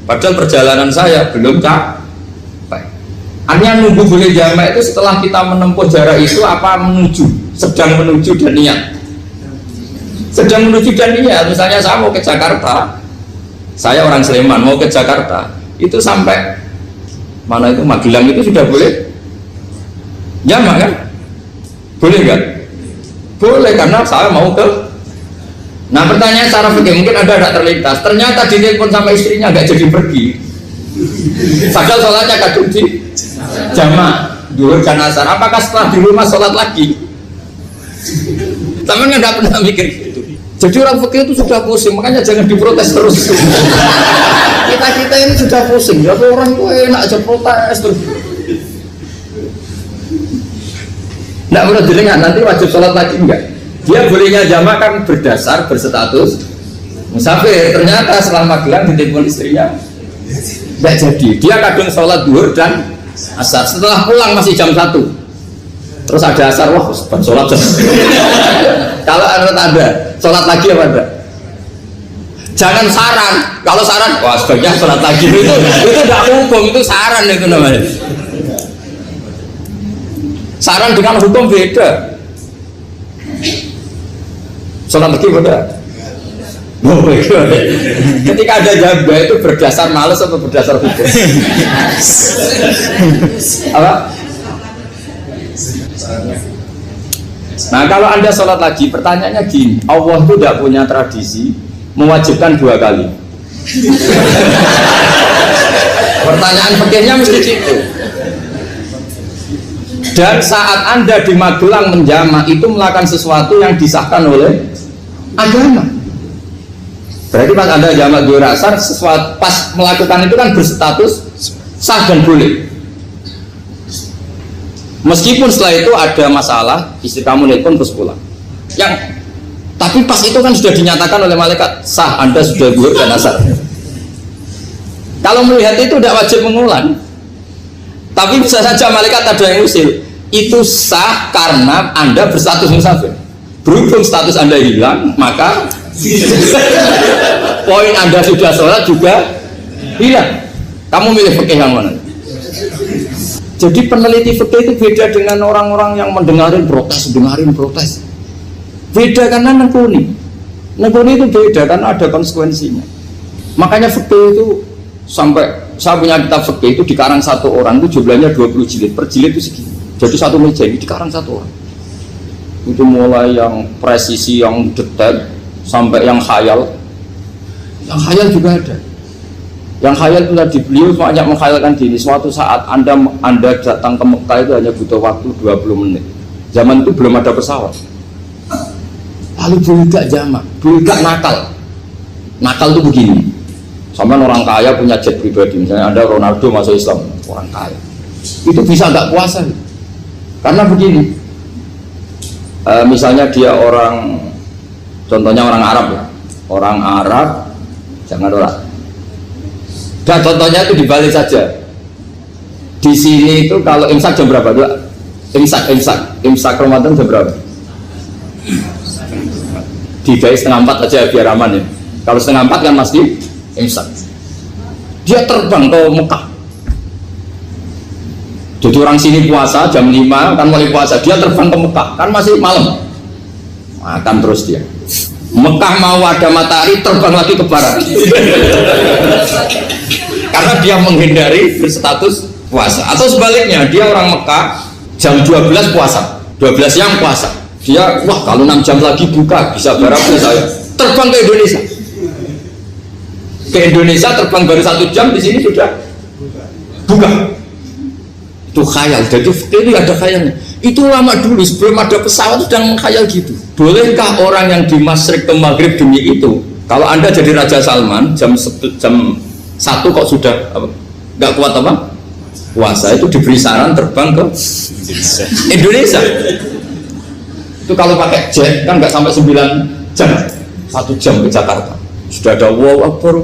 Padahal perjalanan saya belum capek. Artinya nunggu boleh jamak itu setelah kita menempuh jarak itu apa menuju, sedang menuju dan niat. Sedang menuju dan niat. Misalnya saya mau ke Jakarta, saya orang Sleman mau ke Jakarta, itu sampai mana itu Magelang itu sudah boleh jamak kan? Boleh kan? Boleh karena saya mau ke. Nah pertanyaan secara fikih mungkin ada tidak terlintas. Ternyata ditelepon sama istrinya nggak jadi pergi. Padahal sholatnya kadung di jamak duhur dan asar. Apakah setelah di rumah sholat lagi? Sama nggak pernah mikir gitu. Jadi orang fikih itu sudah pusing, makanya jangan diprotes terus. Kita ini sudah pusing. Ya orang itu enak aja protes terus. Nggak perlu didengar nanti wajib sholat lagi enggak? Dia bolehnya jamak kan berdasar berstatus musafir. Ternyata setelah Magelang ditelepon istrinya tidak jadi. Dia kadung sholat duhur dan asar. Setelah pulang masih jam 1. Terus ada asar, wah sholat. Kalau ada sholat lagi apa enggak? Jangan saran. Kalau saran, wah sebaiknya sholat lagi itu tidak hukum, itu saran itu namanya. Saran dengan hukum beda. Sholat lagi beda. Ketika ada jabah itu berdasar malas atau berdasar hukum? Apa? Nah kalau anda sholat lagi, pertanyaannya gini, Allah itu tidak punya tradisi mewajibkan 2 kali. Pertanyaan fikihnya mesti gitu. Dan saat anda di Magelang menjamak itu melakukan sesuatu yang disahkan oleh agama. Berarti pas anda jamak duhur asar, sesuatu pas melakukan itu kan berstatus sah dan boleh. Meskipun setelah itu ada masalah, istri kamu nelpon terus pulang. Tapi pas itu kan sudah dinyatakan oleh malaikat sah, anda sudah duhur dan asar. Kalau melihat itu tidak wajib mengulang. Tapi bisa saja malaikat ada yang usil. Itu sah karena anda berstatus musafir. Berhubung status anda hilang, maka poin anda sudah sholat juga hilang. Kamu milih fikih yang mana? Jadi peneliti fikih itu beda dengan orang-orang yang dengarin protes. Beda karena nekuni itu beda karena ada konsekuensinya. Makanya fikih itu sampai saya punya kitab fikih itu dikarang satu orang itu jumlahnya 20 jilid, per jilid itu segini. Jadi satu meja ini dikarang satu orang. Itu mulai yang presisi, yang detail, sampai yang khayal. Yang khayal juga ada. Yang khayal itu tadi beliau banyak menghayalkan gini. Suatu saat anda datang ke Mekah itu hanya butuh waktu 20 menit. Zaman itu belum ada pesawat. Lalu budak jamak, budak nakal. Nakal itu begini. Sama orang kaya punya jet pribadi, misalnya ada Ronaldo masuk Islam, orang kaya. Itu bisa nggak puasa? Karena begini. Misalnya dia orang, contohnya orang Arab ya, orang Arab, jangan orang. Dan contohnya itu dibalik saja. Di sini itu kalau imsak jam berapa tuh? Imsak Ramadan jam berapa? 3:30 aja biar aman ya. Kalau 3:30 kan masih imsak. Dia terbang ke Mekah. Jadi orang sini puasa jam 5 kan mulai puasa, dia terbang ke Mekah kan masih malam, makan terus dia. Mekah mau ada matahari terbang lagi ke barat. Karena dia menghindari berstatus puasa. Atau sebaliknya, dia orang Mekah jam 12 puasa, 12 siang puasa. Dia wah kalau 6 jam lagi buka bisa barangnya saya. Terbang ke Indonesia. Ke Indonesia terbang baru 1 jam, di sini sudah buka. Itu khayal. Jadi itu ada khayalnya. Itu lama dulu sebelum ada pesawat sedang mengkhayal gitu. Bolehkah orang yang di Masyrik ke Maghrib demi itu? Kalau anda jadi Raja Salman jam 1 kok sudah nggak kuat apa? Puasa, itu diberi saran terbang ke Indonesia. Itu kalau pakai jet kan nggak sampai 9 jam, 1 jam ke Jakarta. Sudah ada wow akbar.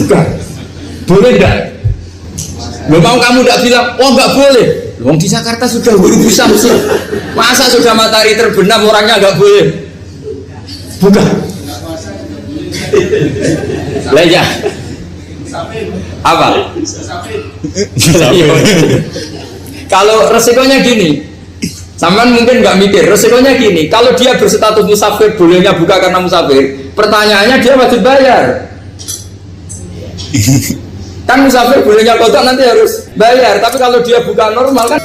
Bukan. Boleh nggak? Belum mau kamu tidak bilang, oh nggak boleh. Wong di Jakarta sudah guru Samsul. Masa sudah matahari terbenam orangnya nggak boleh? Bukan. Lah ya. Apa? Kalau resikonya gini, sampean mungkin nggak mikir, resikonya gini, kalau dia berstatus musafir, bolehnya buka karena musafir, pertanyaannya dia wajib bayar. Kan musafir bolehnya kodok nanti harus bayar, tapi kalau dia buka normal kan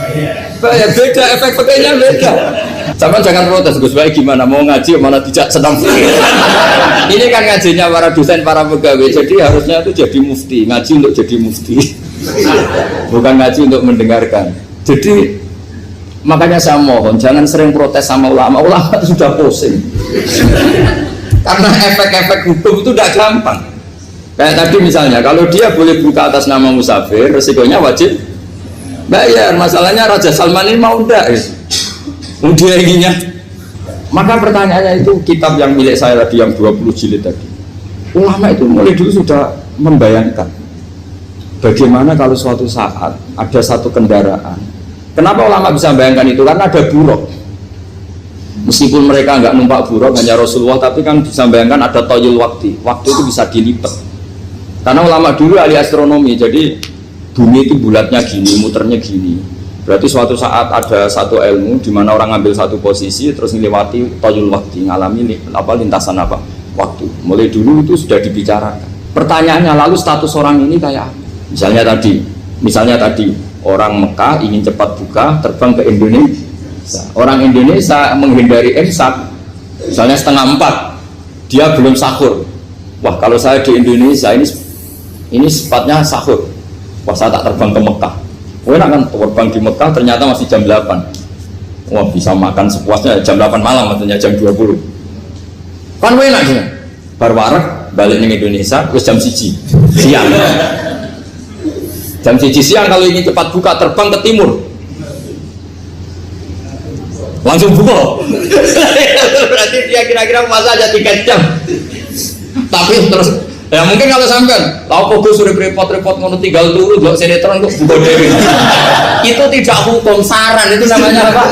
bayar, beda, efek pakainya beda. Sampean jangan protes, Gus Baik gimana, mau ngaji mana tidak senang. Ini kan ngajinya para dosen, para pegawai, jadi harusnya itu jadi mufti, ngaji untuk jadi mufti, bukan ngaji untuk mendengarkan. Jadi makanya saya mohon jangan sering protes sama ulama sudah pusing. Karena efek-efek hukum itu tidak gampang. Kayak tadi misalnya, kalau dia boleh buka atas nama musafir, resikonya wajib bayar. Masalahnya Raja Salman ini mau enggak? Dia inginnya. Maka pertanyaannya itu kitab yang milik saya tadi, yang 20 jilid tadi. Ulama itu mulai dulu sudah membayangkan bagaimana kalau suatu saat ada satu kendaraan. Kenapa ulama bisa membayangkan itu? Karena ada buruk. Meskipun mereka nggak numpak buruk, hanya Rasulullah, tapi kan bisa membayangkan ada toyul waktu. Waktu itu bisa dilipat. Karena ulama dulu ahli astronomi, jadi bumi itu bulatnya gini, muternya gini. Berarti suatu saat ada satu ilmu di mana orang ngambil satu posisi terus melewati toyul waktu, ngalami lintasan waktu. Mulai dulu itu sudah dibicarakan. Pertanyaannya, lalu status orang ini kayak apa? Misalnya tadi orang Mekah ingin cepat buka terbang ke Indonesia. Orang Indonesia menghindari imsak, misalnya 3:30, dia belum sahur. Wah, kalau saya di Indonesia ini sifatnya sahur. Wah, saya tak terbang ke Mekah. Wah, kan terbang di Mekah ternyata masih jam 8. Wah, bisa makan sepuasnya jam 8 malam, maksudnya jam 20. Kan enak sih. Bar warak balik ke Indonesia terus jam 1 siang. Jam 1 siang kalau ingin cepat buka terbang ke timur. Langsung buka. Berarti dia kira-kira masa aja 3 jam. Tapi terus ya mungkin kalau sampean lalu kok sudah repot-repot ngono tinggal dulu blok sinetron kok buka dewe. Itu tidak hukum, saran itu namanya apa?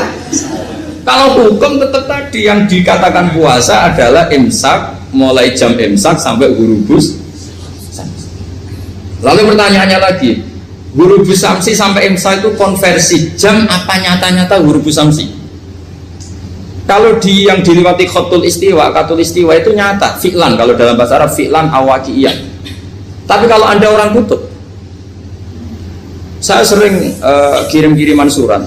Kalau hukum tetap tadi yang dikatakan puasa adalah imsak, mulai jam imsak sampai ghurubus. Lalu pertanyaannya lagi, ghurubus samsi sampai imsak itu konversi jam apa nyata-nyata ghurubus samsi? Kalau yang dilewati khatul istiwa itu nyata, fi'lan, kalau dalam bahasa Arab fi'lan awaqiyah. Tapi kalau Anda orang kutub, saya sering kirim-kiriman surat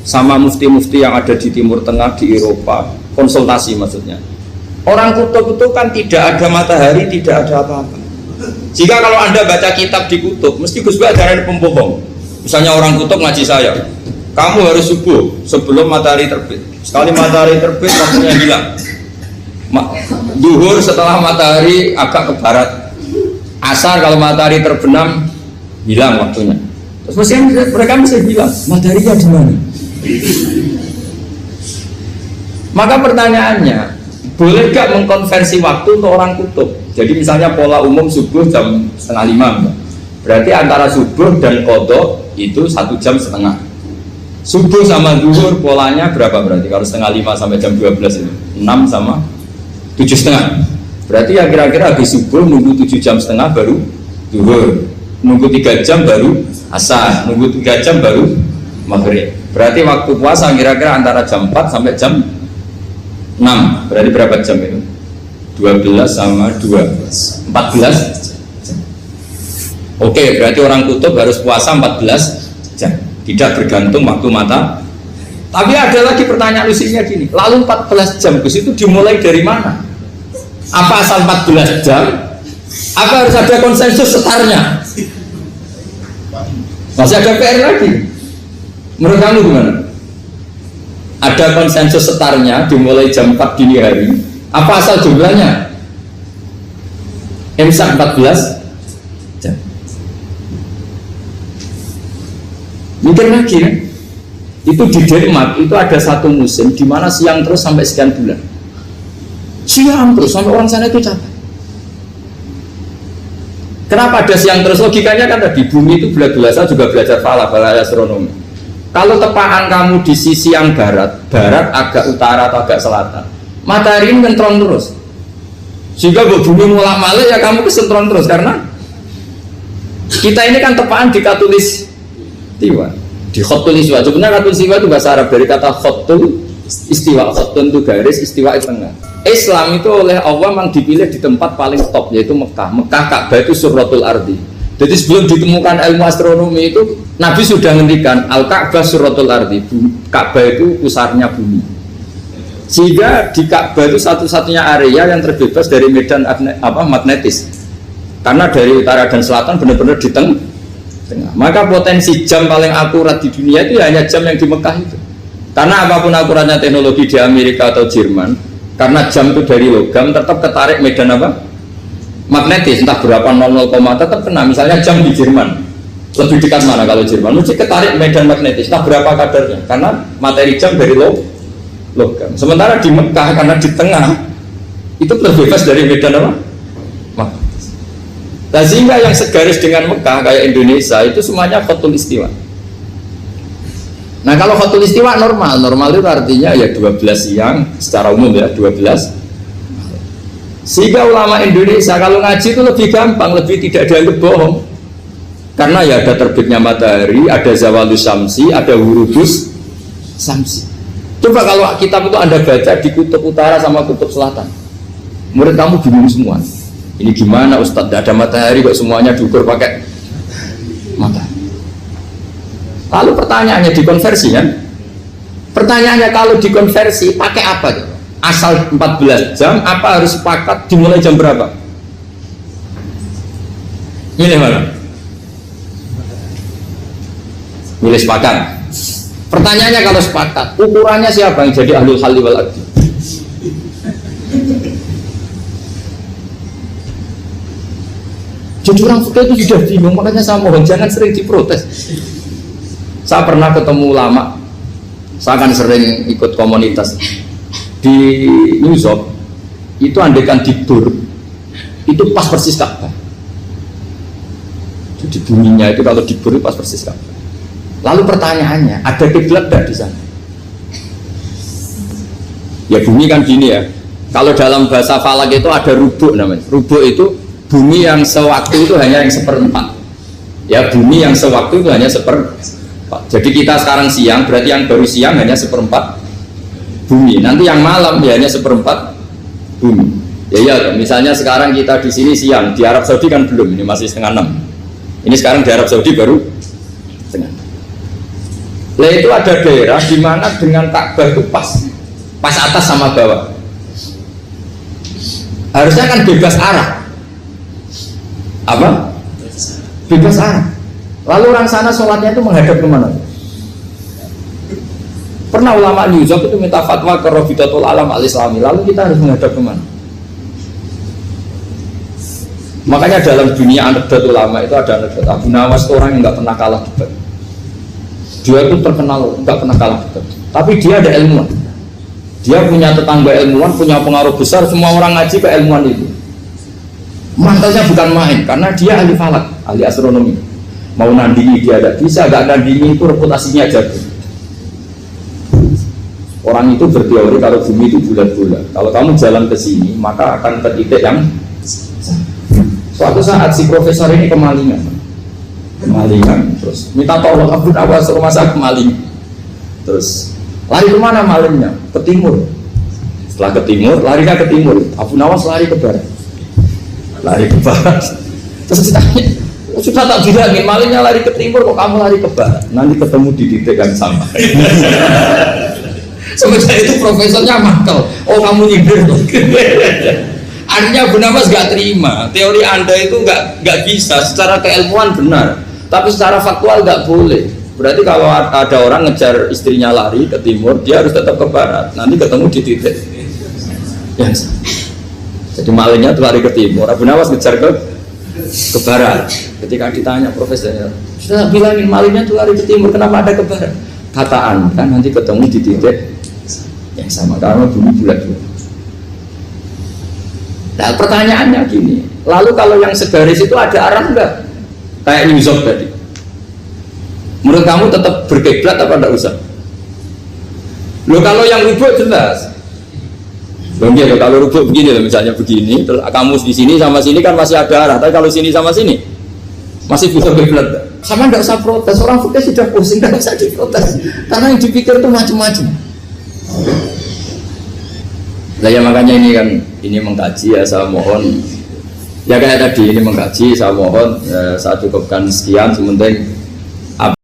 sama mufti-mufti yang ada di Timur Tengah, di Eropa, konsultasi maksudnya. Orang kutub itu kan tidak ada matahari, tidak ada apa-apa. Jika kalau Anda baca kitab di kutub, mesti Gus Bak ada pembohong. Misalnya orang kutub ngaji saya, kamu harus subuh sebelum matahari terbit. Sekali matahari terbit waktunya hilang. Duhur setelah matahari agak ke barat. Asar kalau matahari terbenam hilang waktunya. Terus mereka bisa bilang mataharinya di mana? Maka pertanyaannya, boleh gak mengkonversi waktu untuk orang kutub? Jadi misalnya pola umum subuh jam 4:30, berarti antara subuh dan qadha itu 1,5 jam. Subuh sama zuhur polanya berapa berarti? Kalau 4:30 sampai jam 12 itu 6 sama 7,5. Berarti ya kira-kira habis subuh nunggu 7,5 jam baru zuhur, nunggu 3 jam baru asar, nunggu 3 jam baru maghrib. Berarti waktu puasa kira-kira antara jam 4 sampai jam 6. Berarti berapa jam itu? 12 sama 2 14 jam. Oke, berarti orang kutub harus puasa 14 jam, tidak bergantung waktu mata. Tapi ada lagi pertanyaan lucunya gini, lalu 14 jam Gus itu dimulai dari mana? Apa asal 14 jam? Apa harus ada konsensus setarnya? Masih ada PR lagi. Menurut kamu gimana? Ada konsensus setarnya dimulai jam 4 dini hari. Apa asal jumlahnya? Imsak 14 jam. Mikir lagi kan? Itu di Denmark itu ada satu musim di mana siang terus sampai sekian bulan. Siang terus sampai orang sana itu capek. Kenapa ada siang terus? Logikanya kan tadi bumi itu saya juga belajar falak astronomi. Kalau tepaan kamu di sisi yang barat agak utara atau agak selatan, matahari ini ngentrong terus. Sehingga bumi mulak malik ya kamu kesentron terus karena kita ini kan tepaan di katulis istiwa, di khotul istiwa. Sebenarnya katulis istiwa itu bahasa Arab dari kata khotul istiwa. Khotul itu garis, istiwa itu tengah. Islam itu oleh Allah memang dipilih di tempat paling top yaitu Mekah. Mekah Ka'bah itu suratul ardi. Jadi sebelum ditemukan ilmu astronomi itu Nabi sudah ngendikan Al-Ka'bah suratul ardi. Ka'bah itu pusarnya bumi. Sehingga di Ka'bah itu satu-satunya area yang terbebas dari medan magnetis. Karena dari utara dan selatan benar-benar di tengah. Maka potensi jam paling akurat di dunia itu hanya jam yang di Mekah itu. Karena apapun akuratnya teknologi di Amerika atau Jerman, karena jam itu dari logam tetap ketarik medan magnetis, entah berapa 00, tetap kena. Misalnya jam di Jerman lebih dekat mana kalau Jerman? Mesti ketarik medan magnetis, entah berapa kadarnya, karena materi jam dari logam. Sementara di Mekah karena di tengah itu terbebas dari medan magnetis. Nah, sehingga yang segaris dengan Mekah kayak Indonesia itu semuanya khotul istiwa. Nah kalau khotul istiwa normal itu artinya ya 12 siang secara umum ya 12. Sehingga ulama Indonesia kalau ngaji itu lebih gampang, lebih tidak dianggap bohong. Karena ya ada terbitnya matahari, ada zawalus syamsi, ada wurudus syamsi. Coba kalau kitab itu Anda baca di kutub utara sama kutub selatan, murid kamu bingung semua. Ini gimana Ustadz, tidak ada matahari kok semuanya diukur pakai matahari. Lalu pertanyaannya dikonversi kan? Pertanyaannya kalau dikonversi pakai apa? Asal 14 jam, apa harus sepakat dimulai jam berapa? Milih mana? Milih sepakat. Pertanyaannya kalau sepakat, ukurannya siapa yang jadi ahlul halli wal aqdi? Jadi orang fikih itu sudah bingung, makanya saya mohon jangan sering diprotes. Saya pernah ketemu ulama, saya kan sering ikut komunitas di New York, itu andekan tidur, itu pas persis Ka'bah. Jadi buminya itu kalau dibur pas persis Ka'bah. Lalu pertanyaannya, ada kiblat tidak di sana? Ya bumi kan gini ya. Kalau dalam bahasa falak itu ada rubuk namanya. Rubuk itu bumi yang sewaktu itu hanya yang seperempat. Ya bumi yang sewaktu itu hanya seperempat. Jadi kita sekarang siang, berarti yang baru siang hanya seperempat bumi. Nanti yang malam ya hanya seperempat bumi. Ya, misalnya sekarang kita di sini siang, di Arab Saudi kan belum, ini masih setengah 6. Ini sekarang di Arab Saudi baru setengah 6. Nah itu ada daerah di mana dengan Ka'bah itu pas atas sama bawah. Harusnya kan bebas arah. Apa? Bebas arah. Lalu orang sana sholatnya itu menghadap kemana? Pernah ulama New York itu minta fatwa ke Rabitatul Alam al-Islami. Lalu kita harus menghadap kemana? Makanya dalam dunia anekdot ulama itu ada anekdot Abu Nawas itu orang yang nggak pernah kalah debat. Dia itu terkenal nggak pernah kalah debat. Tapi dia ada ilmuwan. Dia punya tetangga ilmuwan, punya pengaruh besar. Semua orang ngaji ke ilmuwan itu. Mantelnya bukan main, karena dia ahli falak, ahli astronomi. Mau nandingi dia tidak bisa, gak nandingi itu reputasinya jago. Orang itu berteori kalau bumi itu bulat-bulat. Kalau kamu jalan ke sini, maka akan ke titik yang suatu saat si profesor ini kemalingan, terus minta tolong Abu Nawas rumah saya kemaling. Terus lari kemana malingnya? Ke timur. Setelah ke timur, larinya ke timur. Abu Nawas lari ke barat. Terus ditanya, sudah tak bilangin malingnya lari ke timur kok kamu lari ke barat? Nanti ketemu di titik yang sama. Sementara itu profesornya mangkel. Oh kamu nyindir. Artinya Abu Nawas gak terima teori anda itu gak bisa. Secara keilmuan benar, tapi secara faktual gak boleh. Berarti kalau ada orang ngejar istrinya lari ke timur, dia harus tetap ke barat. Nanti ketemu di titik yang sama. Jadi malingnya tuh lari ke timur, Abu Nawas ngejar ke barat. Ketika ditanya profesornya, sudah bilangin malingnya tuh lari ke timur, kenapa ada ke barat? Kata anda nanti ketemu di titik yang sama karena bumi bulat-bulat. Nah pertanyaannya gini, lalu kalau yang segaris itu ada arah enggak? Kayak New York tadi. Menurut kamu tetap berkiblat apa enggak usah? Loh kalau yang rubuk jelas. Mungkin kalau rubuk begini loh, misalnya begini, terus kamu di sini sama sini kan masih ada arah, tapi kalau sini sama sini masih bisa berbelat. Sama nggak usah protes, orang fikih sudah pusing, nggak usah diprotes, karena yang dipikir itu macam-macam. Nah ya makanya ini mengkaji ya, saya mohon ya kayak tadi ini mengkaji, saya mohon saya cukupkan sekian, sementing